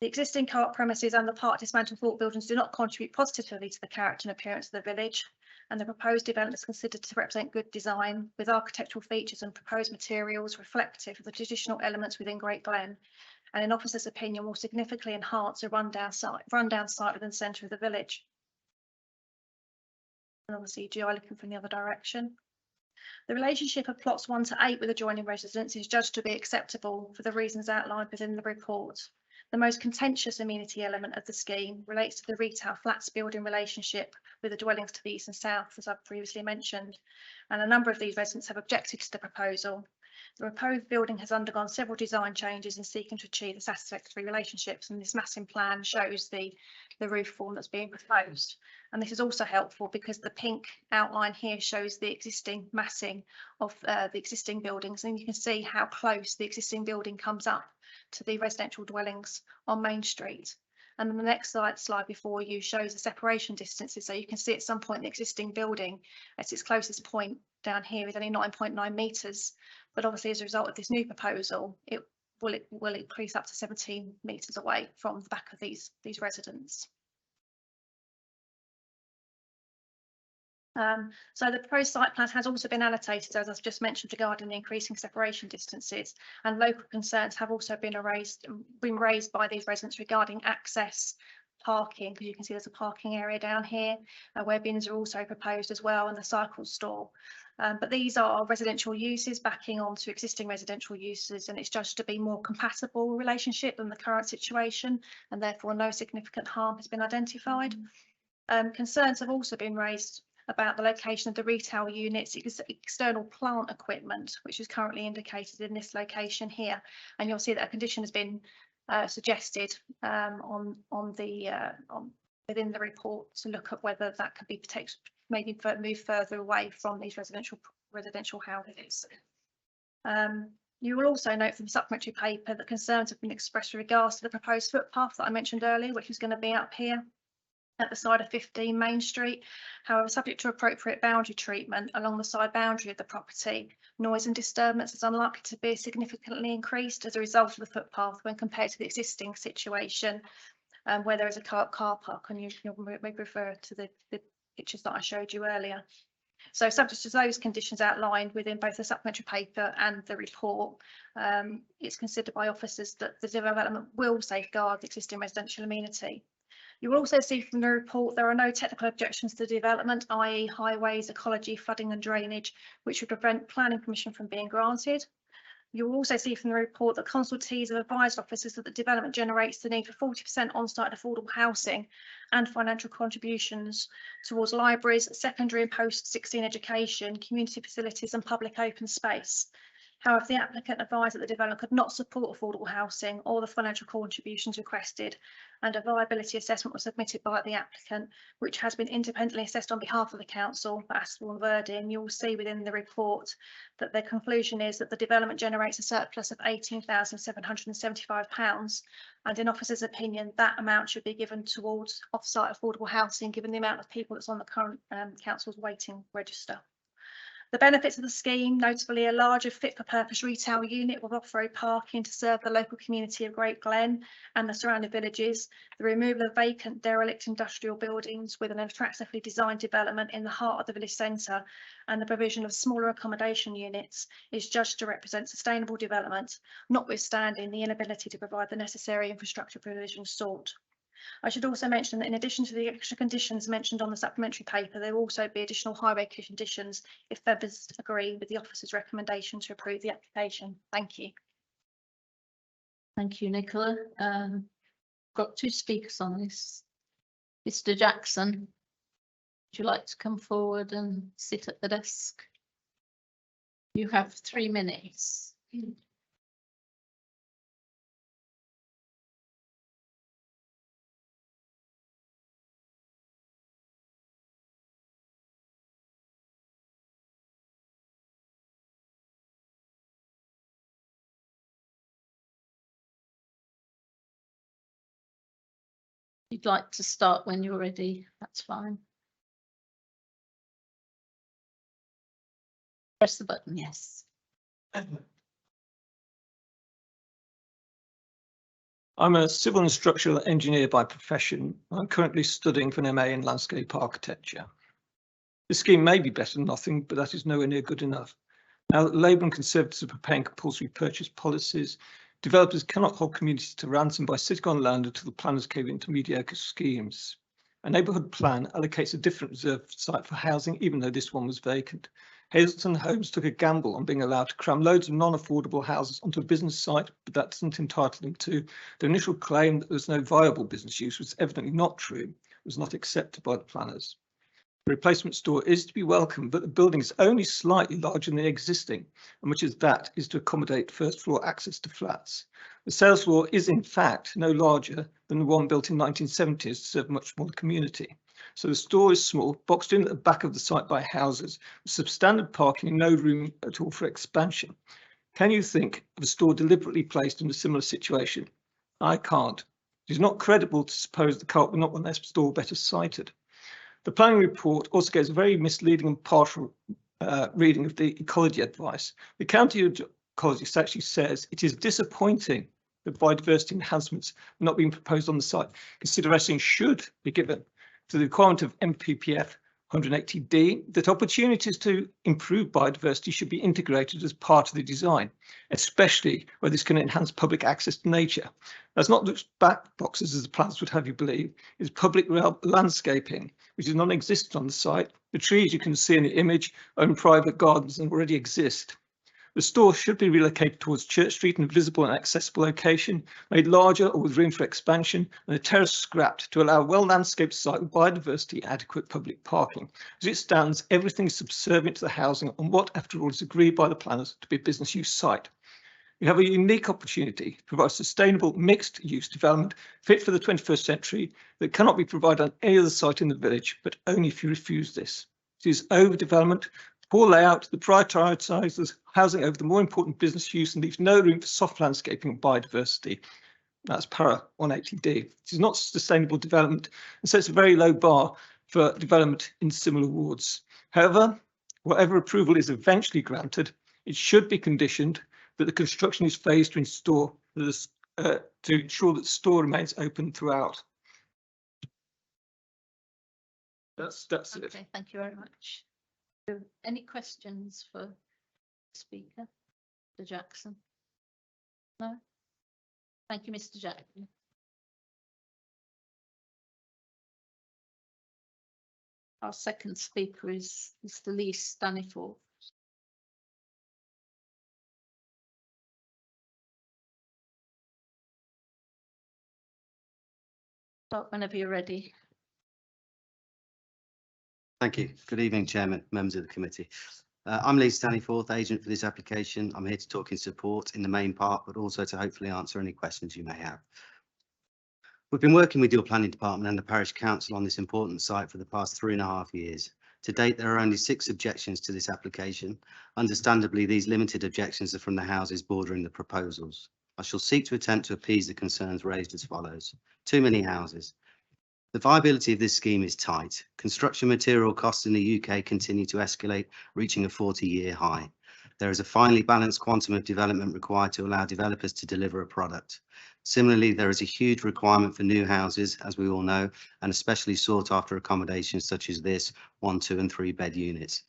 The existing co-op premises and the part dismantled fort buildings do not contribute positively to the character and appearance of the village, and the proposed development is considered to represent good design with architectural features and proposed materials reflective of the traditional elements within Great Glen, and in officers' opinion will significantly enhance a rundown site within the centre of the village. And obviously GI looking from the other direction. The relationship of plots 1 to 8 with adjoining residents is judged to be acceptable for the reasons outlined within the report. The most contentious amenity element of the scheme relates to the retail flats building relationship with the dwellings to the east and south, as I've previously mentioned, and a number of these residents have objected to the proposal. The proposed building has undergone several design changes in seeking to achieve the satisfactory relationships, and this massing plan shows the roof form that's being proposed. And this is also helpful because the pink outline here shows the existing massing of the existing buildings, and you can see how close the existing building comes up to the residential dwellings on Main Street. And then the next slide before you shows the separation distances. So you can see at some point the existing building at its closest point down here is only 9.9 metres. But obviously as a result of this new proposal, it will increase up to 17 metres away from the back of these residents. So the proposed site plan has also been annotated, as I've just mentioned, regarding the increasing separation distances, and local concerns have also been raised by these residents regarding access, parking, because you can see there's a parking area down here where bins are also proposed as well, and the cycle store. But these are residential uses backing onto existing residential uses, and it's judged to be more compatible relationship than the current situation, and therefore no significant harm has been identified. Concerns have also been raised about the location of the retail units, external plant equipment, which is currently indicated in this location here. And you'll see that a condition has been suggested within the report to look at whether that could be maybe move further away from these residential houses. You will also note from the supplementary paper that concerns have been expressed with regards to the proposed footpath that I mentioned earlier, which is going to be up here at the side of 15 Main Street. However, subject to appropriate boundary treatment along the side boundary of the property, noise and disturbance is unlikely to be significantly increased as a result of the footpath when compared to the existing situation where there is a car park, and you may refer to the pictures that I showed you earlier. So subject to those conditions outlined within both the supplementary paper and the report, it's considered by officers that the development will safeguard the existing residential amenity. You will also see from the report there are no technical objections to the development, i.e. highways, ecology, flooding and drainage, which would prevent planning permission from being granted. You will also see from the report that consultees have advised officers that the development generates the need for 40% on-site affordable housing and financial contributions towards libraries, secondary and post-16 education, community facilities and public open space. However, the applicant advised that the development could not support affordable housing or the financial contributions requested, and a viability assessment was submitted by the applicant, which has been independently assessed on behalf of the council for Astle and Verding. You will see within the report that the conclusion is that the development generates a surplus of £18,775, and in officers' opinion, that amount should be given towards off-site affordable housing, given the amount of people that's on the current council's waiting register. The benefits of the scheme, notably a larger fit-for-purpose retail unit with off-road parking to serve the local community of Great Glen and the surrounding villages, the removal of vacant derelict industrial buildings with an attractively designed development in the heart of the village centre, and the provision of smaller accommodation units is judged to represent sustainable development, notwithstanding the inability to provide the necessary infrastructure provisions sought. I should also mention that in addition to the extra conditions mentioned on the supplementary paper, there will also be additional highway conditions if members agree with the officer's recommendation to approve the application. Thank you. Thank you, Nicola. Got two speakers on this. Mr. Jackson. Would you like to come forward and sit at the desk? You have 3 minutes. You'd like to start when you're ready, that's fine. Press the button, yes. I'm a civil and structural engineer by profession. I'm currently studying for an MA in landscape architecture. The scheme may be better than nothing, but that is nowhere near good enough. Now that Labour and Conservatives are preparing compulsory purchase policies, developers cannot hold communities to ransom by sitting on land until the planners cave into mediocre schemes. A neighbourhood plan allocates a different reserved site for housing, even though this one was vacant. Hazelton Homes took a gamble on being allowed to cram loads of non-affordable houses onto a business site, but that doesn't entitle them to. The initial claim that there was no viable business use was evidently not true, was not accepted by the planners. The replacement store is to be welcome, but the building is only slightly larger than the existing, and much of that is to accommodate first floor access to flats. The sales floor is in fact no larger than the one built in 1970s to serve a much smaller community. So the store is small, boxed in at the back of the site by houses, with substandard parking and no room at all for expansion. Can you think of a store deliberately placed in a similar situation? I can't. It is not credible to suppose the cult will not want their store better sited. The planning report also gives a very misleading and partial reading of the ecology advice. The county ecologist actually says it is disappointing that biodiversity enhancements are not being proposed on the site. Consideration should be given to the requirement of MPPF 180D that opportunities to improve biodiversity should be integrated as part of the design, especially where this can enhance public access to nature. That's not those back boxes as the plans would have you believe, it's public landscaping, which is non-existent on the site. The trees you can see in the image are in private gardens and already exist. The store should be relocated towards Church Street in a visible and accessible location, made larger or with room for expansion, and the terrace scrapped to allow a well-landscaped site with biodiversity adequate public parking. As it stands, everything is subservient to the housing on what, after all, is agreed by the planners to be a business use site. You have a unique opportunity to provide sustainable mixed-use development fit for the 21st century that cannot be provided on any other site in the village, but only if you refuse this. It is overdevelopment, poor layout that prioritises housing over the more important business use and leaves no room for soft landscaping and biodiversity. That's para 180D. It is not sustainable development and sets a very low bar for development in similar wards. However, whatever approval is eventually granted, it should be conditioned that the construction is phased to ensure that the store remains open throughout. That's Okay, it. thank you very much. Any questions for the speaker, Mr. Jackson? No? Thank you, Mr. Jackson. Our second speaker is Mr. Lee Staniforth. Start whenever you're ready. Thank you. Good evening, Chairman, members of the committee. I'm Lee Staniforth, agent for this application. I'm here to talk in support in the main part, but also to hopefully answer any questions you may have. We've been working with your planning department and the parish council on this important site for the past 3.5 years. To date, there are only 6 objections to this application. Understandably, these limited objections are from the houses bordering the proposals. I shall seek to attempt to appease the concerns raised as follows. Too many houses. The viability of this scheme is tight. Construction material costs in the UK continue to escalate, reaching a 40-year high. There is a finely balanced quantum of development required to allow developers to deliver a product. Similarly, there is a huge requirement for new houses, as we all know, and especially sought after accommodations such as this 1, 2 and 3 bed units.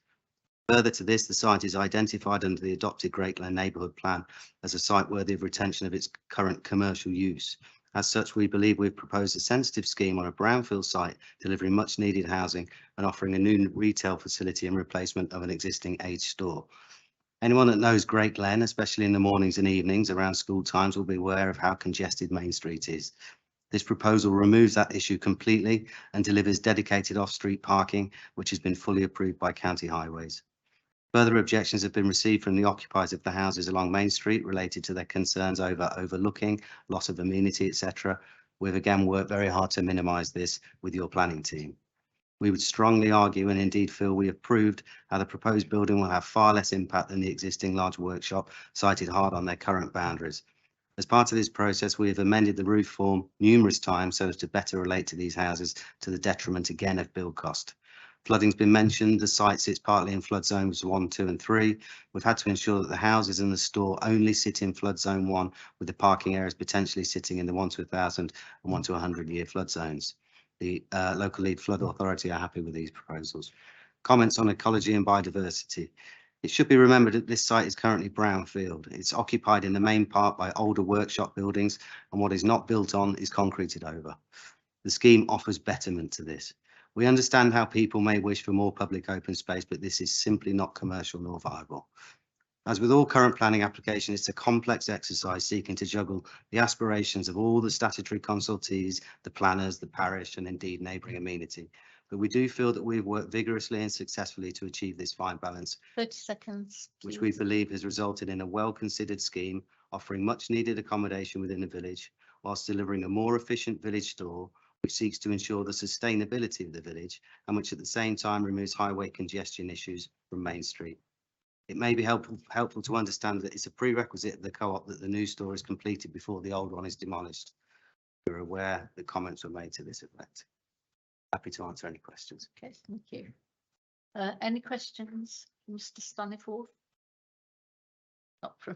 Further to this, the site is identified under the adopted Great Glen Neighbourhood Plan as a site worthy of retention of its current commercial use. As such, we believe we've proposed a sensitive scheme on a brownfield site, delivering much needed housing and offering a new retail facility in replacement of an existing aged store. Anyone that knows Great Glen, especially in the mornings and evenings around school times, will be aware of how congested Main Street is. This proposal removes that issue completely and delivers dedicated off-street parking, which has been fully approved by County Highways. Further objections have been received from the occupiers of the houses along Main Street related to their concerns over overlooking, loss of amenity, etc. We've again worked very hard to minimise this with your planning team. We would strongly argue and indeed feel we have proved how the proposed building will have far less impact than the existing large workshop sited hard on their current boundaries. As part of this process, we have amended the roof form numerous times so as to better relate to these houses, to the detriment again of build cost. Flooding's been mentioned. The site sits partly in flood zones 1, 2 and 3. We've had to ensure that the houses and the store only sit in flood zone 1, with the parking areas potentially sitting in the 1 to 1,000 and 1 to 100 year flood zones. The local lead flood authority are happy with these proposals. Comments on ecology and biodiversity. It should be remembered that this site is currently brownfield. It's occupied in the main part by older workshop buildings, and what is not built on is concreted over. The scheme offers betterment to this. We understand how people may wish for more public open space, but this is simply not commercial nor viable. As with all current planning applications, it's a complex exercise seeking to juggle the aspirations of all the statutory consultees, the planners, the parish, and indeed neighbouring amenity. But we do feel that we've worked vigorously and successfully to achieve this fine balance, 30 seconds. which we please. believe has resulted in a well-considered scheme offering much needed accommodation within the village, whilst delivering a more efficient village store, which seeks to ensure the sustainability of the village and which at the same time removes highway congestion issues from Main Street. It may be helpful to understand that it's a prerequisite of the co-op that the new store is completed before the old one is demolished. We're aware that comments were made to this effect. Happy to answer any questions. Okay, thank you. Any questions, Mr. Staniforth? Not from.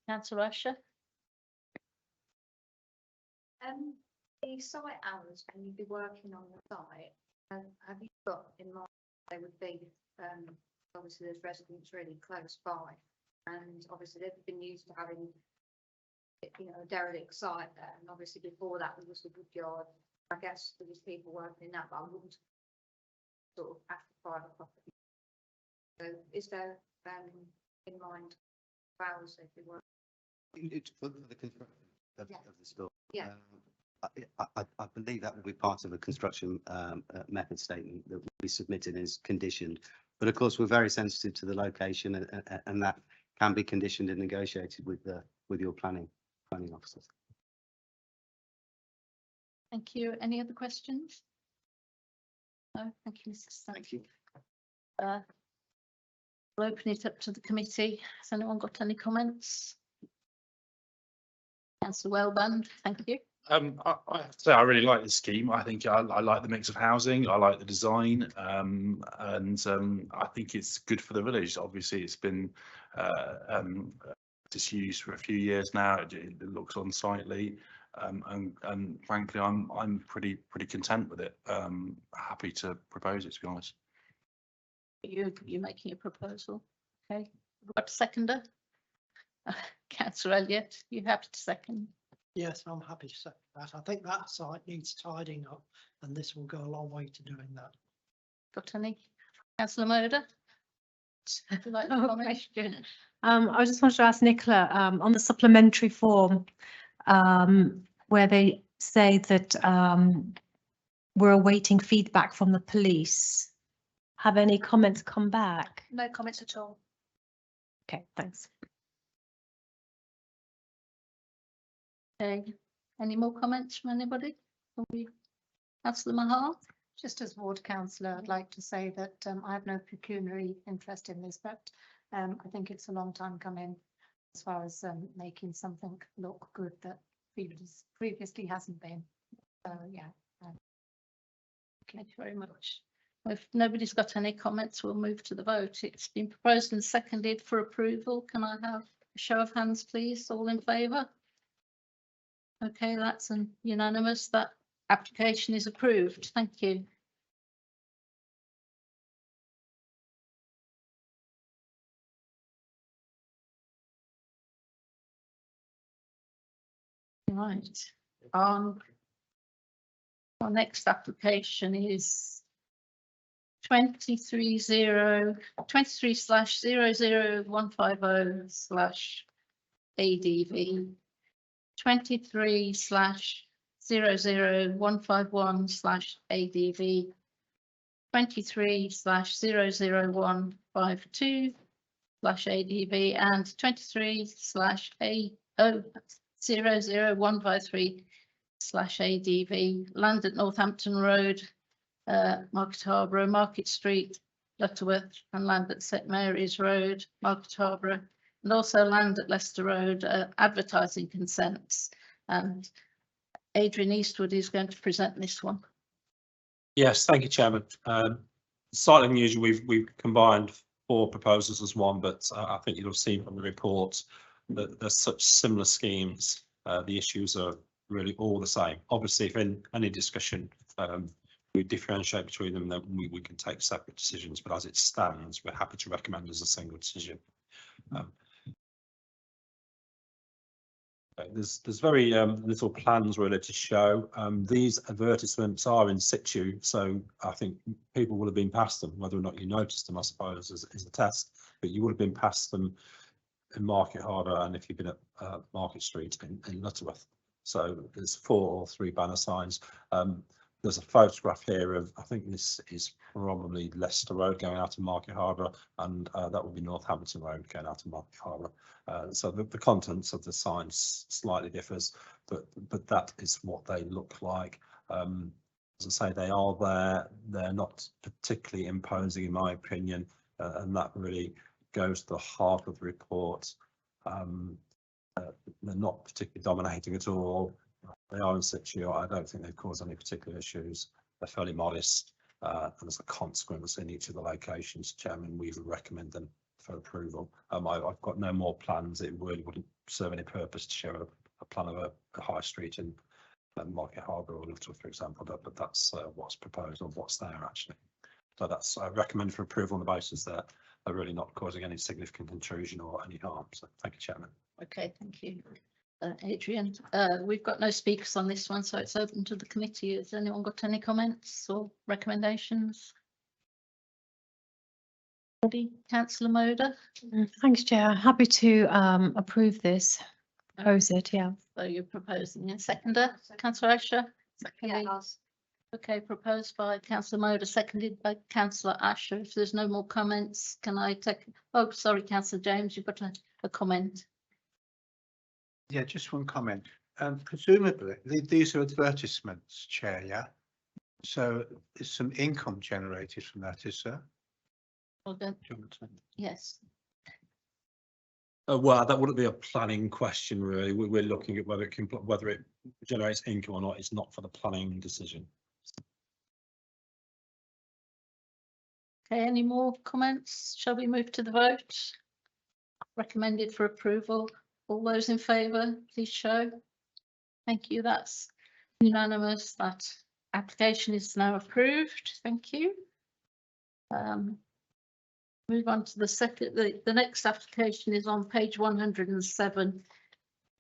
Councillor Usher? The site hours when you'd be working on the site, have you got in mind they would be, obviously there's residents really close by, and obviously they've been used to having, you know, a derelict site there, and obviously before that there was the wood yard. I guess there was people working in that, but I wouldn't sort of after private property. So is there in mind hours if you work? It's for the construction of Yeah. the store. Yeah. I believe that will be part of a construction method statement that will be submitted as conditioned. But of course, we're very sensitive to the location, and that can be conditioned and negotiated with your planning officers. Thank you. Any other questions? No, thank you, Mr. Thank you. We'll open it up to the committee. Has anyone got any comments? Councillor Wellband, thank you. I have to say, I really like this scheme. I think I like the mix of housing. I like the design, and I think it's good for the village. Obviously, it's been disused for a few years now. It looks unsightly, and frankly, I'm pretty content with it. Happy to propose it, to be honest. You're making a proposal. Okay, we've got a seconder. Councillor Elliott, you happy to second? Yes, I'm happy to second that. I think that site needs tidying up, and this will go a long way to doing that. Got any? Councillor Moder? Would you like to comment? I just wanted to ask Nicola, on the supplementary form, where they say that we're awaiting feedback from the police. Have any comments come back? No comments at all. Okay, thanks. Okay, any more comments from anybody? Councillor Mahal? Just as ward councillor, I'd like to say that I have no pecuniary interest in this, but I think it's a long time coming as far as making something look good that previously hasn't been. So yeah. Thank you very much. If nobody's got any comments, we'll move to the vote. It's been proposed and seconded for approval. Can I have a show of hands, please? All in favour? Okay, that's unanimous. That application is approved. Thank you. Right. Our next application is 23/00150/ADV. 23/00151/ADV, 23/00152/ADV, and 23/00153/ADV. Land at Northampton Road, Market Harborough, Market Street, Lutterworth, and land at St Mary's Road, Market Harborough, and also land at Leicester Road, advertising consents. And Adrian Eastwood is going to present this one. Yes, thank you, Chairman. Slightly unusual, we've combined 4 proposals as one, but I think you'll have seen from the report that there's such similar schemes. The issues are really all the same. Obviously, if in any discussion we differentiate between them, then we can take separate decisions, but as it stands, we're happy to recommend as a single decision. There's very little plans really to show. These advertisements are in situ, so I think people will have been past them. Whether or not you noticed them, I suppose, is a test, but you would have been past them in Market Harbour and if you've been at Market Street in Lutterworth. So there's 4 or 3 banner signs. There's a photograph here of, I think this is probably Leicester Road going out to Market Harbour, and that would be Northampton Road going out to Market Harbour. So the contents of the signs slightly differs, but that is what they look like. As I say, they are there. They're not particularly imposing, in my opinion, and that really goes to the heart of the report. They're not particularly dominating at all. They are in situ. I don't think they've caused any particular issues. They're fairly modest, and as a consequence, in each of the locations, Chairman, we would recommend them for approval. I've got no more plans. It really wouldn't serve any purpose to show a plan of a high street in Market Harbour or Lutterworth, for example, but that's what's proposed or what's there actually. So that's I recommend for approval on the basis that they're really not causing any significant intrusion or any harm. So thank you, Chairman. Okay, thank you. Adrian, we've got no speakers on this one, so it's open to the committee. Has anyone got any comments or recommendations? Councillor Moder. Thanks, Chair. Happy to approve this. Propose it, yeah. So you're proposing a seconder, Councillor Asher? Yeah. Okay, proposed by Councillor Moder, seconded by Councillor Asher. If there's no more comments, can I take? Oh, sorry, Councillor James, you've got a comment. Yeah, just one comment. Presumably, these are advertisements, Chair, yeah? So there's some income generated from that, is there? Well, then, yes. Well, that wouldn't be a planning question, really. We're looking at whether it generates income or not. It's not for the planning decision. Okay, any more comments? Shall we move to the vote? Recommended for approval. All those in favour, please show. Thank you. That's unanimous. That application is now approved. Thank you. Move on to the second. The next application is on page 107 of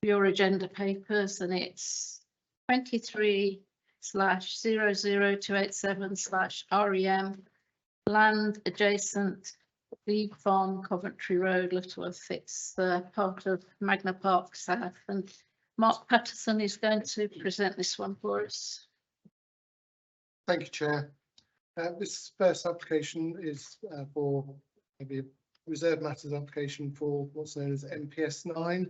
your agenda papers, and it's 23/00287/REM land adjacent Glebe Farm, Coventry Road, Lutterworth. It's part of Magna Park South, and Mark Patterson is going to present this one for us. Thank you, Chair. This first application is for maybe a reserved matters application for what's known as MPS 9,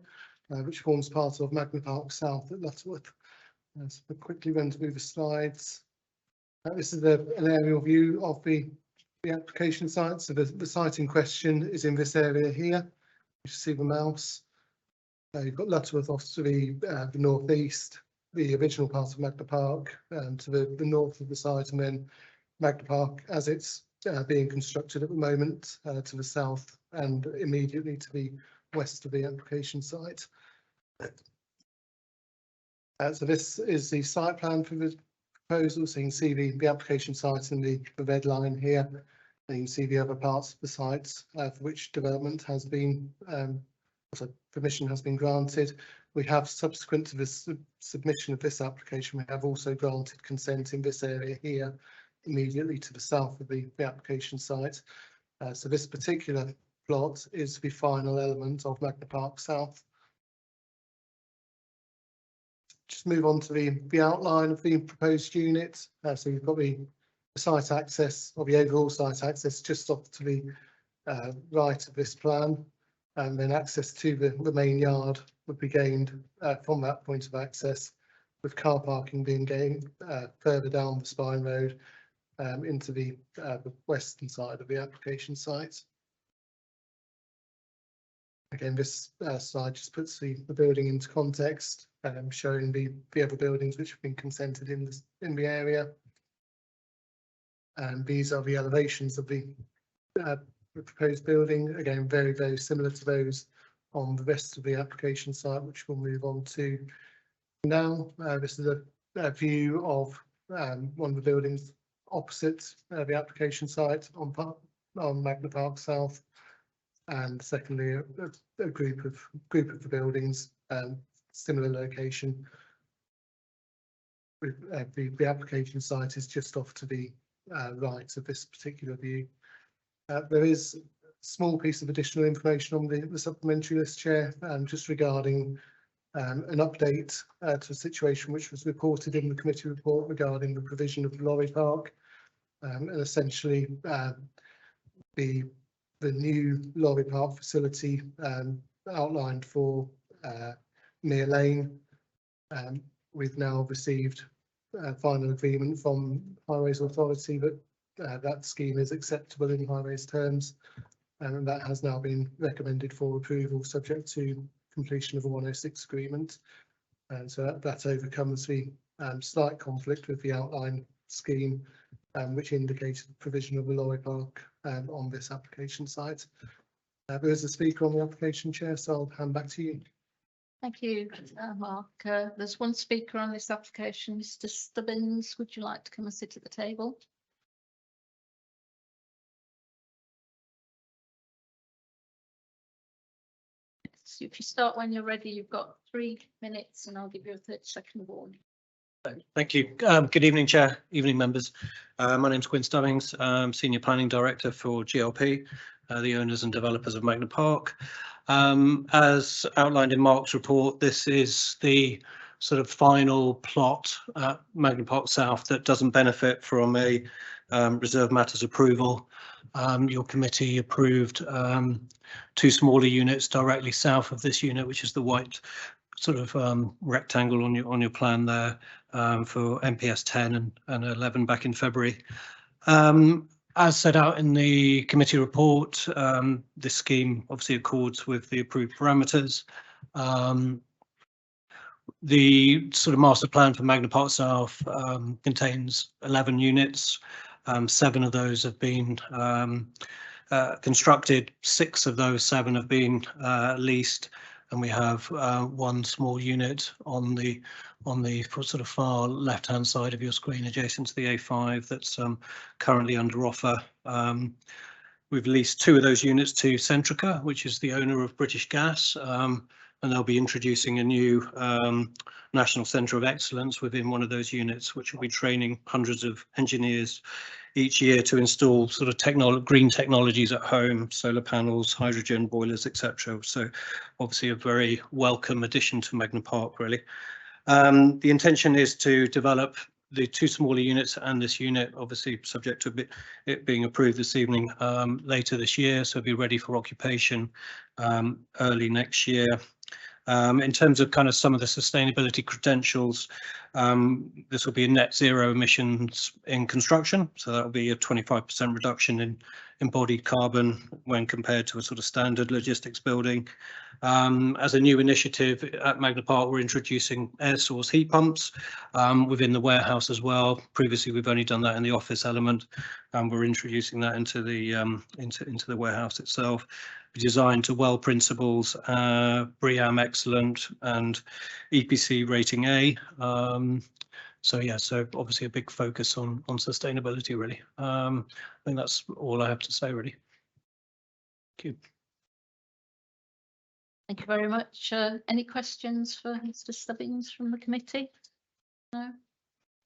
which forms part of Magna Park South at Lutterworth. So we'll quickly run through the slides. This is an aerial view of the application site. So the site in question is in this area here. You see the mouse. You've got Lutterworth off to the northeast, the original part of Magna Park, to the north of the site, and then Magna Park as it's being constructed at the moment to the south and immediately to the west of the application site. So this is the site plan for the proposal. So you can see the application site in the red line here. And you can see the other parts of the site for which development has been, permission has been granted. We have, subsequent to this submission of this application, we have also granted consent in this area here, immediately to the south of the application site. So this particular plot is the final element of Magna Park South. just move on to the outline of the proposed unit. So you've got the site access, or the overall site access, just off to the right of this plan, and then access to the main yard would be gained from that point of access, with car parking being gained further down the Spine Road into the western side of the application site. Again, this slide just puts the building into context, showing the other buildings which have been consented in the area. And these are the elevations of the proposed building. Again, very, very similar to those on the rest of the application site, which we'll move on to now. This is a view of one of the buildings opposite the application site on Magna Park South. And secondly, a group of the buildings, similar location. With the application site is just off to the right of this particular view. There is a small piece of additional information on the supplementary list, Chair, just regarding an update to a situation which was reported in the committee report regarding the provision of the lorry park, and essentially the new lorry park facility outlined for Mere Lane. We've now received final agreement from Highways Authority that that scheme is acceptable in Highways terms, and that has now been recommended for approval subject to completion of a 106 agreement. And so that overcomes the slight conflict with the outline scheme, which indicated the provision of a lorry park on this application site. There is a speaker on the application, Chair, so I'll hand back to you. Thank you, Mark. There's one speaker on this application, Mr. Stubbins. Would you like to come and sit at the table? So if you start when you're ready, you've got 3 minutes and I'll give you a 30-second warning. Thank you. Good evening, Chair, evening members. My name's Quinn Stubbings. I'm Senior Planning Director for GLP, the owners and developers of Magna Park. As outlined in Mark's report, this is the sort of final plot at Magna Park South that doesn't benefit from a reserve matters approval. Your committee approved 2 smaller units directly south of this unit, which is the white sort of rectangle on your plan there, for MPS 10 and 11 back in February. As set out in the committee report, this scheme obviously accords with the approved parameters. The sort of master plan for Magna Park South contains 11 units. 7 of those have been constructed. 6 of those 7 have been leased, and we have 1 small unit on the sort of far left-hand side of your screen, adjacent to the A5, that's currently under offer. We've leased 2 of those units to Centrica, which is the owner of British Gas, and they'll be introducing a new National Centre of Excellence within one of those units, which will be training hundreds of engineers each year to install sort of green technologies at home, solar panels, hydrogen boilers, etc. So obviously a very welcome addition to Magna Park, really. The intention is to develop the 2 smaller units and this unit, obviously subject to it being approved this evening, later this year, so it'll be ready for occupation early next year. In terms of kind of some of the sustainability credentials, this will be a net zero emissions in construction, so that will be a 25% reduction in embodied carbon when compared to a sort of standard logistics building. As a new initiative at Magna Park, we're introducing air source heat pumps within the warehouse as well. Previously, we've only done that in the office element, and we're introducing that into the warehouse itself. Designed to WELL principles, BREEAM excellent, and EPC rating A. So yeah, so obviously a big focus on sustainability, really. I think that's all I have to say, really. Thank you. Thank you very much. Any questions for Mr. Stubbings from the committee? No?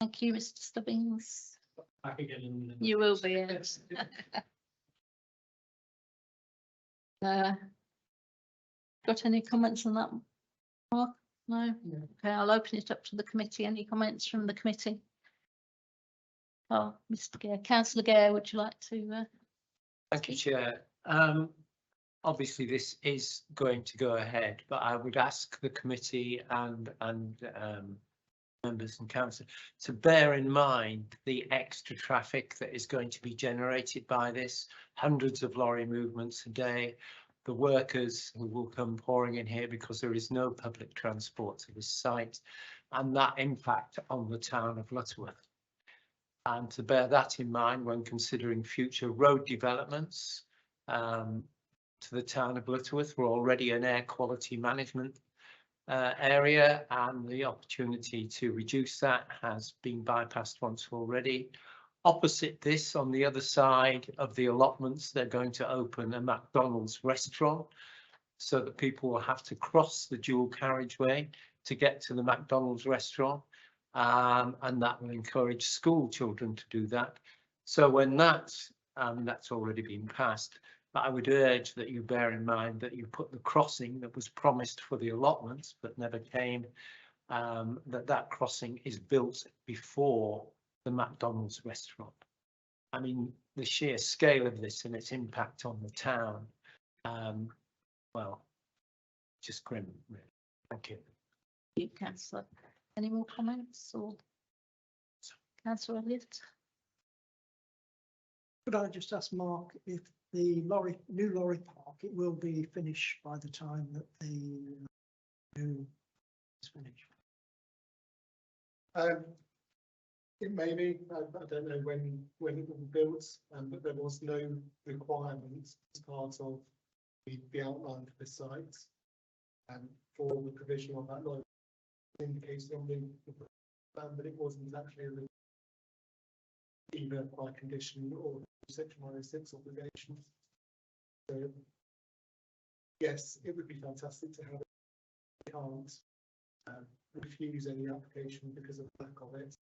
Thank you, Mr. Stubbings. Back again. You will be, yes. Got any comments on that, Mark? No? Okay, I'll open it up to the committee. Any comments from the committee? Oh, Mr. Gare, Councillor Gare, would you like to? Thank you, Chair. Obviously, this is going to go ahead, but I would ask the committee and members and council to bear in mind the extra traffic that is going to be generated by this. Hundreds of lorry movements a day. The workers who will come pouring in here because there is no public transport to this site, and that impact on the town of Lutterworth. And to bear that in mind when considering future road developments to the town of Lutterworth. We're already an air quality management area, and the opportunity to reduce that has been bypassed once already. Opposite this, on the other side of the allotments, they're going to open a McDonald's restaurant so that people will have to cross the dual carriageway to get to the McDonald's restaurant. And that will encourage school children to do that. So when that's already been passed, but I would urge that you bear in mind that you put the crossing that was promised for the allotments but never came, that crossing is built before the McDonald's restaurant. I mean, the sheer scale of this and its impact on the town, well, just grim, really. Thank you. You, Councillor. Any more comments or Councillor Elliott? Could I just ask Mark if the new lorry park, it will be finished by the time that the new is finished? It may be. I don't know when it will be built, but there was no requirement as part of the outline for the site for the provision of that lorry indicated on the plan, but it wasn't actually either by condition or section 106 obligations. So yes, it would be fantastic to have it. We can't refuse any application because of the lack of it.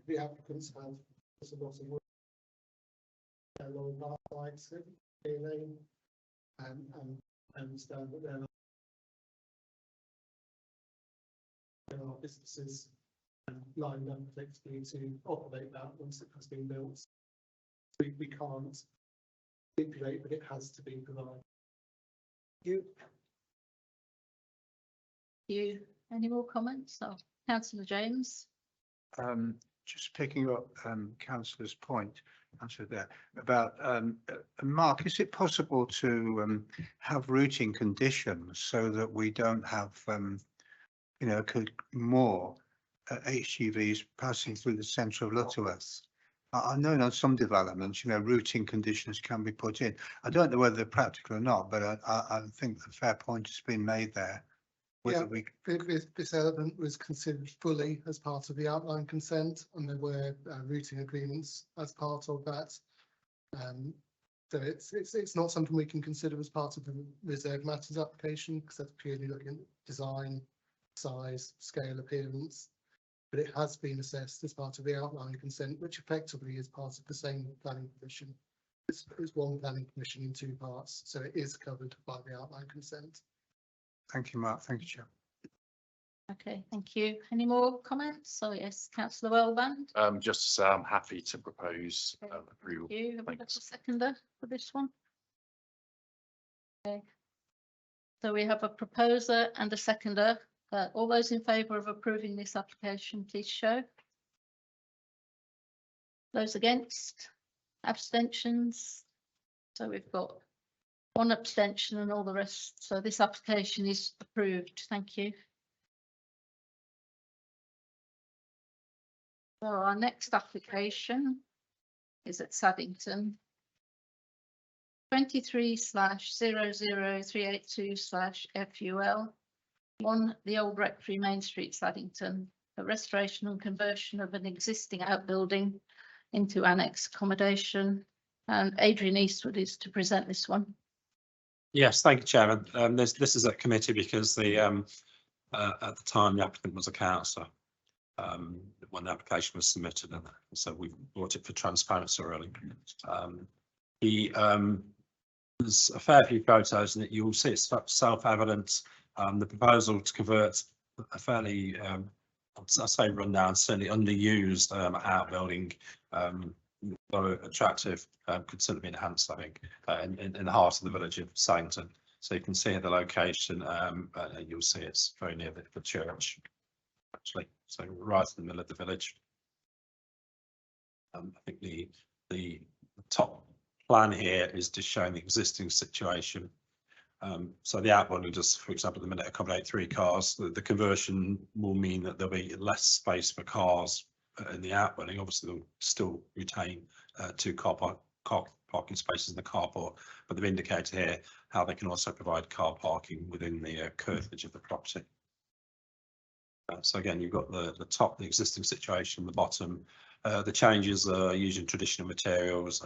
The applicants have a lot of work along that sites, and understand that there are businesses lined up effectively to operate that once it has been built. We can't stipulate, but it has to be provided. You, any more comments? Oh, Councillor James. Just picking up Councillor's point, answer there about Mark, is it possible to have routing conditions so that we don't have more HGVs passing through the centre of Lutterworth? I know on some developments, routing conditions can be put in. I don't know whether they're practical or not, but I think a fair point has been made there. Yeah, this element was considered fully as part of the outline consent, and there were routing agreements as part of that. So it's not something we can consider as part of the reserved matters application, because that's purely looking at design, size, scale, appearance. But it has been assessed as part of the outline consent, which effectively is part of the same planning permission. It's one planning permission in two parts, so it is covered by the outline consent. Thank you, Mark. Thank you, Chair. Okay, thank you. Any more comments? So yes, Councillor Wellband. Just to say I'm happy to propose approval. Thank you. Have we got a seconder for this one? Okay. So we have a proposer and a seconder. All those in favour of approving this application, please show. Those against? Abstentions? So we've got one abstention and all the rest. So this application is approved. Thank you. So our next application is at Saddington. 23/00382/FUL. 1, the Old Rectory, Main Street, Saddington. A restoration and conversion of an existing outbuilding into annex accommodation. And Adrian Eastwood is to present this one. Yes, thank you, Chairman. This is a committee because at the time the applicant was a councillor when the application was submitted, and so we brought it for transparency really. There's a fair few photos, and you'll see it's self-evident. The proposal to convert a fairly, I say run down, certainly underused outbuilding, though attractive, could certainly be enhanced, I think, in the heart of the village of Saington. So you can see the location, you'll see it's very near the church, actually, so right in the middle of the village. I think the top plan here is just showing the existing situation. So the outbuilding does, for example, at the minute accommodate 3 cars. The conversion will mean that there'll be less space for cars in the outbuilding. Obviously, they'll still retain 2 car parking spaces in the carport, but they've indicated here how they can also provide car parking within the curtilage of the property. So again, you've got the top, the existing situation, the bottom. The changes are using traditional materials,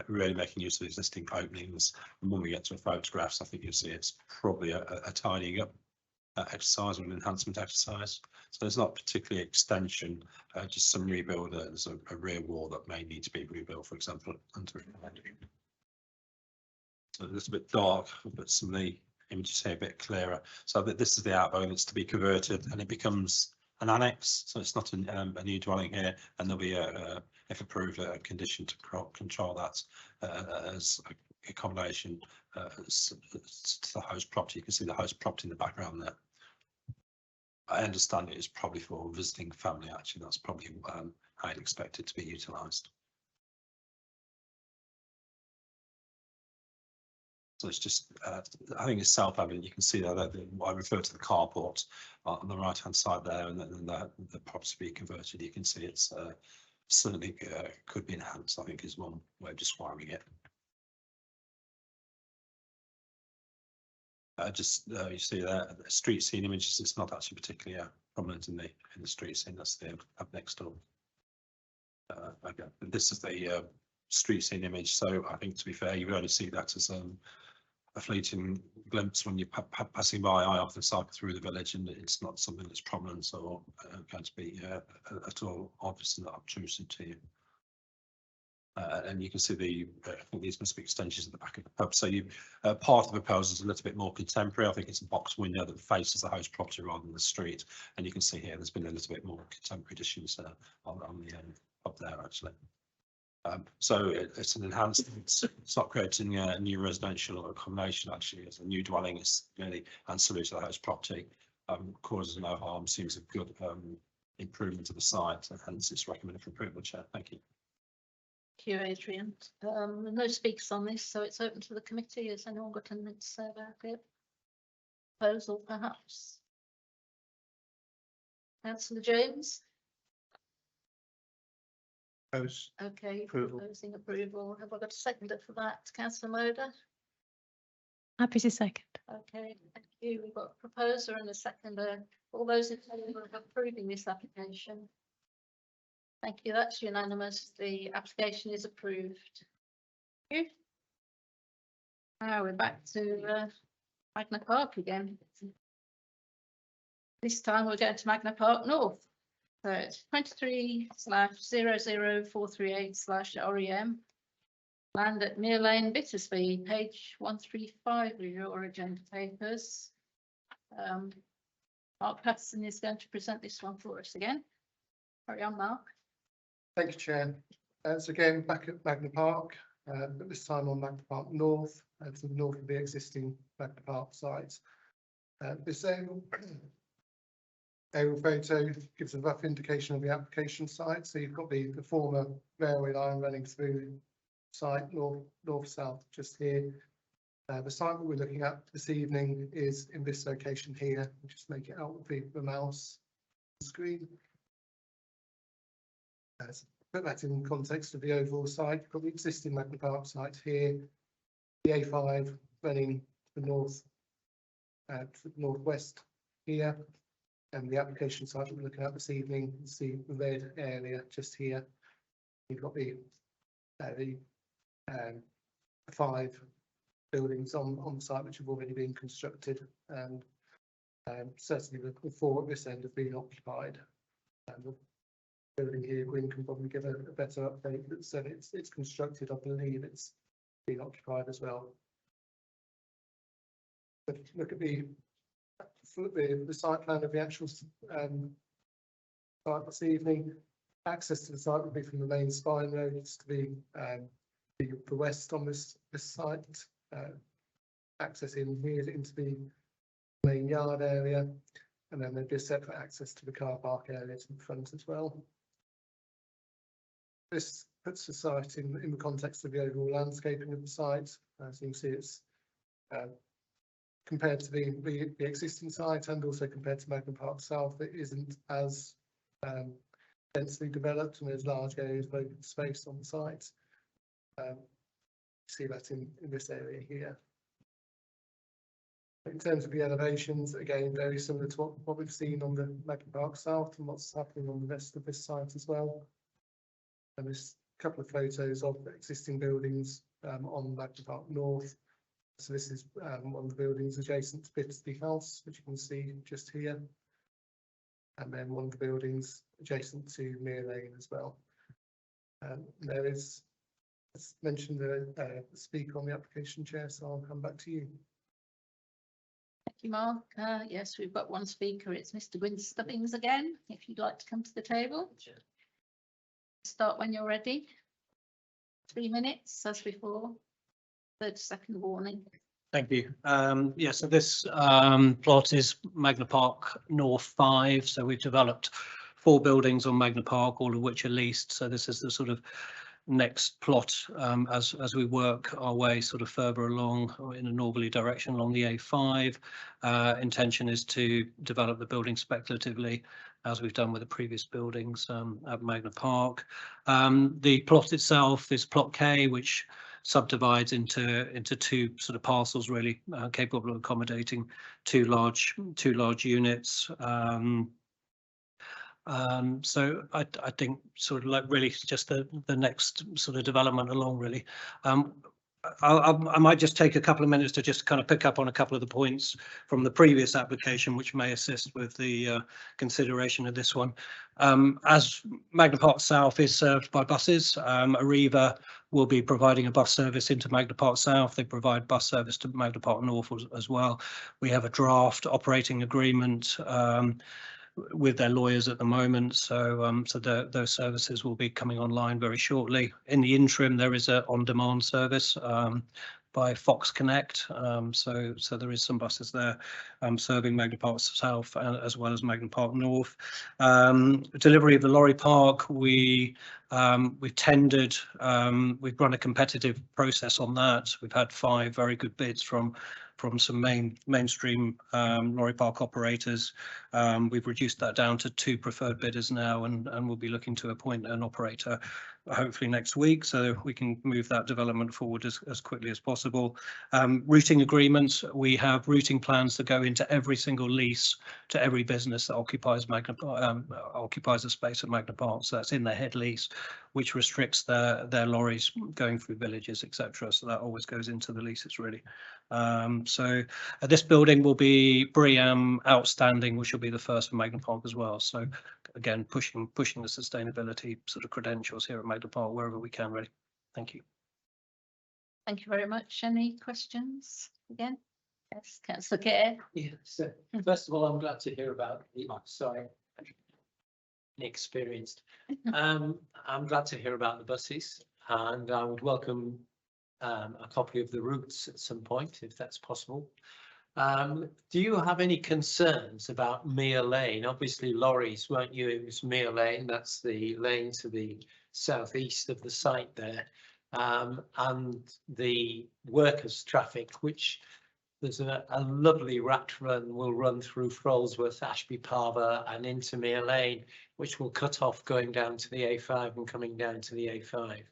really making use of existing openings. And when we get to photographs, I think you'll see it's probably a tidying up exercise or an enhancement exercise. So there's not particularly extension, just some rebuild. There's a rear wall that may need to be rebuilt, for example. So it's a bit dark, but some of the images here a bit clearer. So that this is the outbuilding that's to be converted, and it becomes an annex. So it's not a new dwelling here, and there'll be if approved, a condition to control that as accommodation to the host property. You can see the host property in the background there. I understand it is probably for visiting family. Actually, that's probably how I'd expect it to be utilised. So it's just, I think it's self-evident. You can see that I refer to the carport on the right-hand side there, and then the property be converted. You can see it's certainly could be enhanced, I think is one way of describing it. You see there, the street scene images. It's not actually particularly prominent in the street scene. That's the up next door. Okay, this is the street scene image. So I think, to be fair, you would only see that as a fleeting glimpse when you're passing by. I often cycle through the village, and it's not something that's prominent or going to be at all obvious and obtrusive to you. And you can see I think these must be extensions at the back of the pub. So part of the proposal is a little bit more contemporary. I think it's a box window that faces the host property rather than the street. And you can see here there's been a little bit more contemporary additions on the up there actually. So it's an enhancement. It's not creating a new residential accommodation. Actually, it's a new dwelling. It's really ancillary to the host property. Causes no harm. Seems a good improvement to the site, and hence it's recommended for approval. Chair, thank you. Thank you, Adrian. No speakers on this, so it's open to the committee. Has anyone got anything to say about it? Proposal, perhaps? Councillor James? Okay, proposing approval. Have I got a seconder for that? Councillor Moder? Happy to second. Okay, thank you. We've got a proposer and a seconder. All those in favour of approving this application? Thank you. That's unanimous. The application is approved. Thank you. Now we're back to Magna Park again. This time we're going to Magna Park North. So it's 23/00438/REM. Land at Mere Lane, Bittersby, page 135 of your agenda papers. Mark Patterson is going to present this one for us again. Carry on, Mark. Thank you, Chair. So again, back at Magna Park, but this time on Magna Park North, to the north of the existing Magna Park site. This aerial photo gives a rough indication of the application site. So you've got the former railway line running through site north-south just here. The site that we're looking at this evening is in this location here. I'll just make it out with the mouse screen. Put that in context of the overall site. You've got the existing Magna Park site here, the A5 running to the north, to the northwest here, and the application site that we're looking at this evening. You can see the red area just here. You've got the 5 buildings on the site which have already been constructed, and certainly the 4 at this end have been occupied. And the building here, Gwyn can probably give a better update, but so it's constructed. I believe it's been occupied as well. But look at the the site plan of the actual site this evening. Access to the site would be from the main spine road. It's to the west on this site. Access in here into the main yard area, and then there'd be a separate access to the car park area to the front as well. This puts the site in the context of the overall landscaping of the site. As you can see, it's compared to the existing site and also compared to Magna Park South, it isn't as densely developed, and there's large areas of open space on the site. See that in this area here. In terms of the elevations, again, very similar to what we've seen on the Magna Park South and what's happening on the rest of this site as well. And there's a couple of photos of existing buildings on Magna Park North. So this is one of the buildings adjacent to Bittersley House, which you can see just here. And then one of the buildings adjacent to Mere Lane as well. There is, as mentioned, a speaker on the application, Chair, so I'll come back to you. Thank you, Mark. Yes, we've got one speaker. It's Mr. Gwyn Stubbings again, if you'd like to come to the table. Start when you're ready. 3 minutes as before. 30-second warning. Thank you. Yeah, so this plot is Magna Park North 5. So we've developed 4 buildings on Magna Park, all of which are leased. So this is the sort of next plot as we work our way sort of further along in a northerly direction along the A5. Intention is to develop the building speculatively, as we've done with the previous buildings at Magna Park. The plot itself is plot K, which subdivides into 2 sort of parcels, really capable of accommodating two large units. So I think sort of like really just the next sort of development along, really. I might just take a couple of minutes to just kind of pick up on a couple of the points from the previous application, which may assist with the consideration of this one. As Magna Park South is served by buses, Arriva will be providing a bus service into Magna Park South. They provide bus service to Magna Park North as well. We have a draft operating agreement with their lawyers at the moment, so those services will be coming online very shortly. In the interim, there is a on-demand service by Fox Connect, so there is some buses there serving Magna Park South as well as Magna Park North. Delivery of the lorry park, we've tendered, we've run a competitive process on that. We've had 5 very good bids from some mainstream lorry park operators. We've reduced that down to 2 preferred bidders now, and we'll be looking to appoint an operator hopefully next week, so we can move that development forward as quickly as possible. Routing agreements, we have routing plans that go into every single lease to every business that occupies a space at Magna Park. So that's in their head lease, which restricts their lorries going through villages, etc. So that always goes into the leases, really. So this building will be BREEAM outstanding, which will be the first for Magna Park as well. So again, pushing the sustainability sort of credentials here at Magna Park wherever we can, really. Thank you. Thank you very much. Any questions again? Yes, Councillor Kerr. Yeah, so first of all, I'm glad to hear about the site. Experienced. I'm glad to hear about the buses, and I would welcome a copy of the routes at some point, if that's possible. Do you have any concerns about Mere Lane? Obviously lorries, weren't you? It was Mere Lane, that's the lane to the southeast of the site there, and the workers' traffic, which there's a lovely rat run will run through Frolsworth, Ashby Parva and into Mere Lane, which will cut off going down to the A5 and coming down to the A5.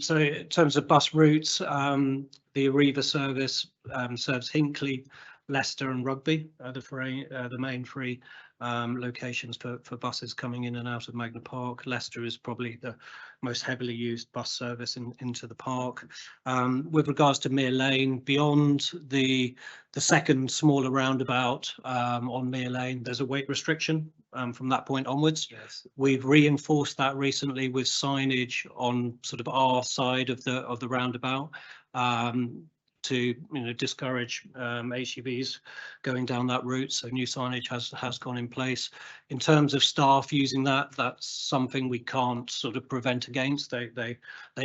So in terms of bus routes, the Arriva service serves Hinckley, Leicester and Rugby, the main 3 locations for buses coming in and out of Magna Park. Leicester is probably the most heavily used bus service into the park. With regards to Mere Lane, beyond the second smaller roundabout on Mere Lane, there's a weight restriction from that point onwards. Yes. We've reinforced that recently with signage on sort of our side of the roundabout. to discourage HGVs going down that route. So new signage has gone in place. In terms of staff using that, that's something we can't sort of prevent against. They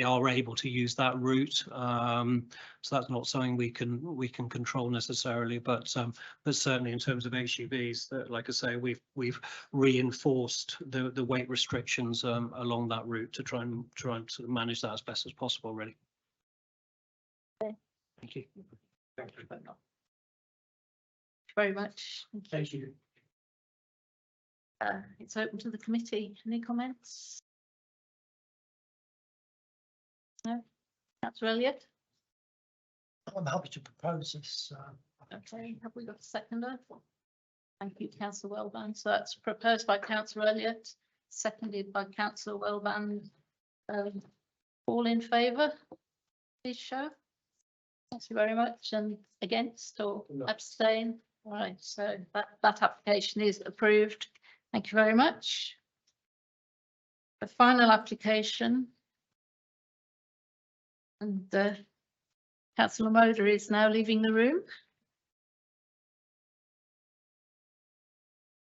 are able to use that route. So that's not something we can control necessarily, but certainly in terms of HGVs, that, like I say, we've reinforced the weight restrictions along that route to try and sort of manage that as best as possible, really. Thank you. Thank you very much. Thank you. It's open to the committee. Any comments? No? Councillor Elliott? I'm happy to propose this. Okay, have we got a seconder? Thank you, Councillor Wellband. So that's proposed by Councillor Elliott, seconded by Councillor Wellband. All in favour, please show. Thank you very much. And against or abstain? All right, so that application is approved. Thank you very much. The final application. And Councillor Moder is now leaving the room.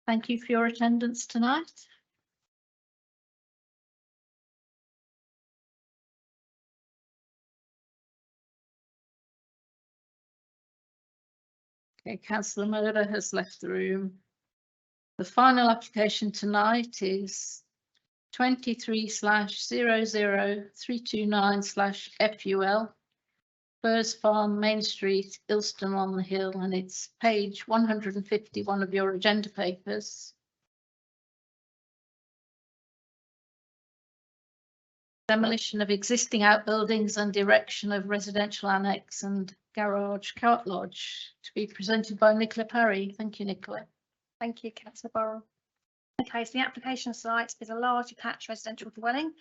Thank you for your attendance tonight. Okay, Councillor Moder has left the room. The final application tonight is 23/00329/FUL. Firs Farm, Main Street, Ilston on the Hill, and it's page 151 of your agenda papers. Demolition of existing outbuildings and erection of residential annex and garage cart lodge, to be presented by Nicola Parry. Thank you, Nicola. Thank you, Councillor Burrell. Okay, so the application site is a large detached residential dwelling,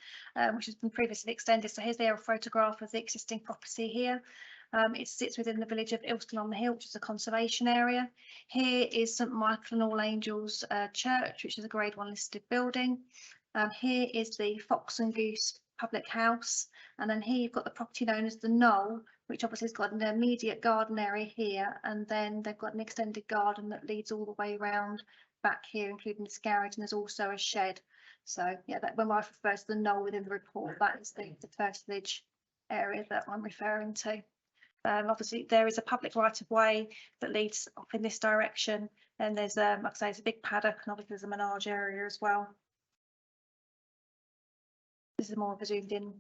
which has been previously extended. So here's the aerial photograph of the existing property here. It sits within the village of Ilston on the Hill, which is a conservation area. Here is St Michael and All Angels Church, which is a Grade 1 listed building. Here is the Fox and Goose Public House, and then here you've got the property known as the Knoll, which obviously has got an immediate garden area here, and then they've got an extended garden that leads all the way around back here, including this garage, and there's also a shed. So yeah, that when I refer to the Knoll within the report, that is the Firstlidge area that I'm referring to. Obviously there is a public right of way that leads off in this direction, and there's like I say, it's a big paddock, and obviously there's a menage area as well. This is more of a zoomed in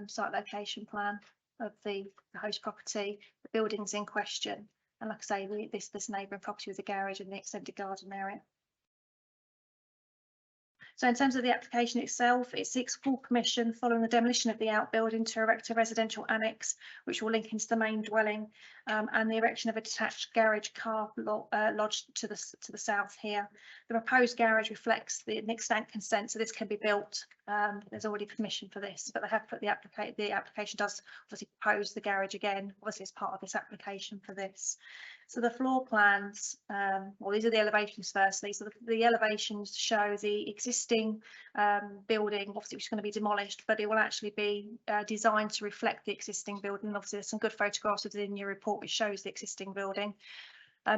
site location plan of the host property, the buildings in question, and like I say, this neighbouring property with the garage and the extended garden area. So in terms of the application itself, it seeks full permission following the demolition of the outbuilding to erect a residential annex, which will link into the main dwelling, and the erection of a detached garage car lodge to the south here. The proposed garage reflects the extant consent, so this can be built. There's already permission for this, but they have put the application does obviously propose the garage again, obviously as part of this application for this. So the floor plans, well, these are the elevations firstly. So the elevations show the existing building, obviously, which is going to be demolished, but it will actually be designed to reflect the existing building. Obviously, there's some good photographs within your report which shows the existing building.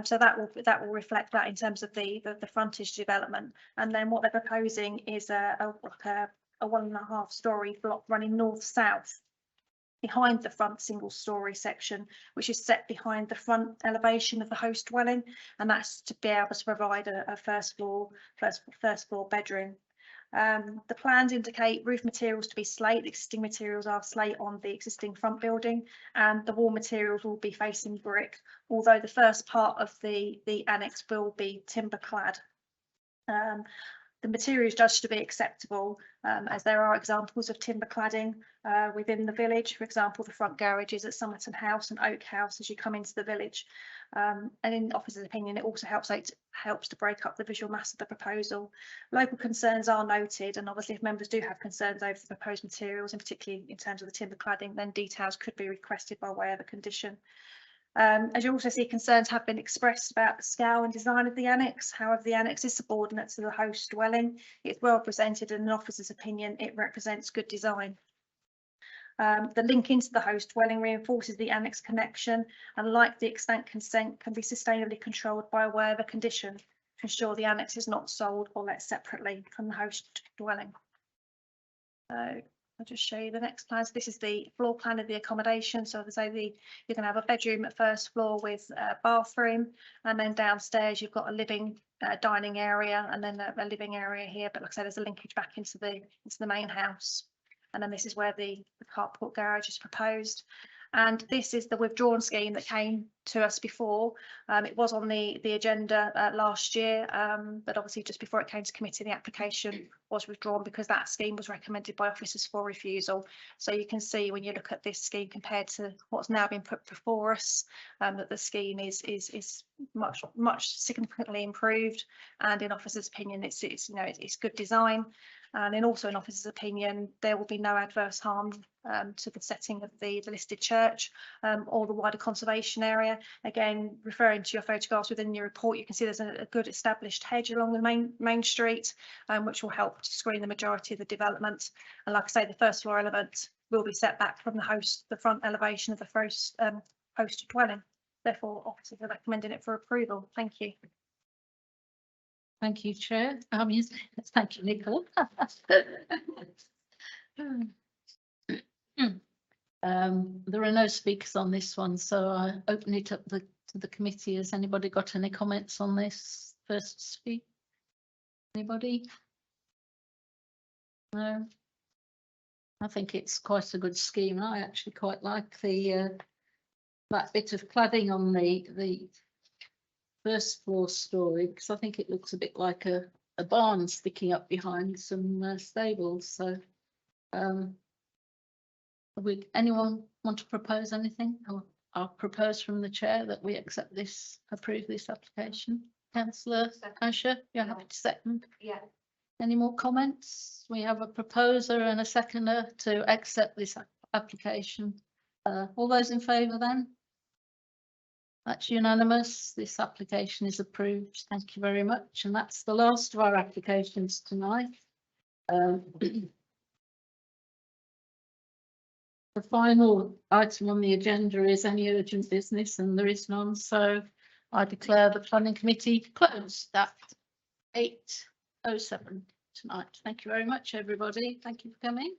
So that will reflect that in terms of the frontage development. And then what they're proposing is a 1.5 story block running north-south behind the front single story section, which is set behind the front elevation of the host dwelling, and that's to be able to provide a first floor bedroom. The plans indicate roof materials to be slate. The existing materials are slate on the existing front building, and the wall materials will be facing brick, although the first part of the annex will be timber clad. The material is judged to be acceptable, as there are examples of timber cladding within the village. For example, the front garages at Somerton House and Oak House as you come into the village. And in the officer's opinion, it also helps to break up the visual mass of the proposal. Local concerns are noted, and obviously if members do have concerns over the proposed materials, and particularly in terms of the timber cladding, then details could be requested by way of a condition. As you also see, concerns have been expressed about the scale and design of the annex. However, the annex is subordinate to the host dwelling. It's well presented, and in an officer's opinion, it represents good design. The link into the host dwelling reinforces the annex connection, and like the extant consent, can be sustainably controlled by a waiver condition to ensure the annex is not sold or let separately from the host dwelling. So I'll just show you the next plan. So this is the floor plan of the accommodation. So as I say, you're going to have a bedroom at first floor with a bathroom, and then downstairs you've got a living dining area, and then a living area here. But like I said, there's a linkage back into the main house. And then this is where the carport garage is proposed. And this is the withdrawn scheme that came to us before. It was on the agenda last year, but obviously just before it came to committee, the application was withdrawn because that scheme was recommended by officers for refusal. So you can see when you look at this scheme compared to what's now been put before us, that the scheme is much significantly improved. And in officers' opinion, it's good design. And then also in officers' opinion, there will be no adverse harm to the setting of the listed church or the wider conservation area. Again, referring to your photographs within your report, you can see there's a good established hedge along the main street, which will help to screen the majority of the development. And like I say, the first floor element will be set back from the front elevation of the first host dwelling. Therefore, officers are recommending it for approval. Thank you. Thank you, Chair. Thank you, Nicola. There are no speakers on this one, so I open it up to the committee. Has anybody got any comments on this? First to speak? Anybody? No. I think it's quite a good scheme. I actually quite like the that bit of cladding on the first floor story, because I think it looks a bit like a barn sticking up behind some stables. So would anyone want to propose anything? I'll propose from the chair that we approve this application. Councillor Asher, you're happy to second? Yeah. Any more comments? We have a proposer and a seconder to accept this application. All those in favour then? That's unanimous. This application is approved. Thank you very much. And that's the last of our applications tonight. The final item on the agenda is any urgent business, and there is none. So I declare the planning committee closed at 8:07 tonight. Thank you very much, everybody. Thank you for coming.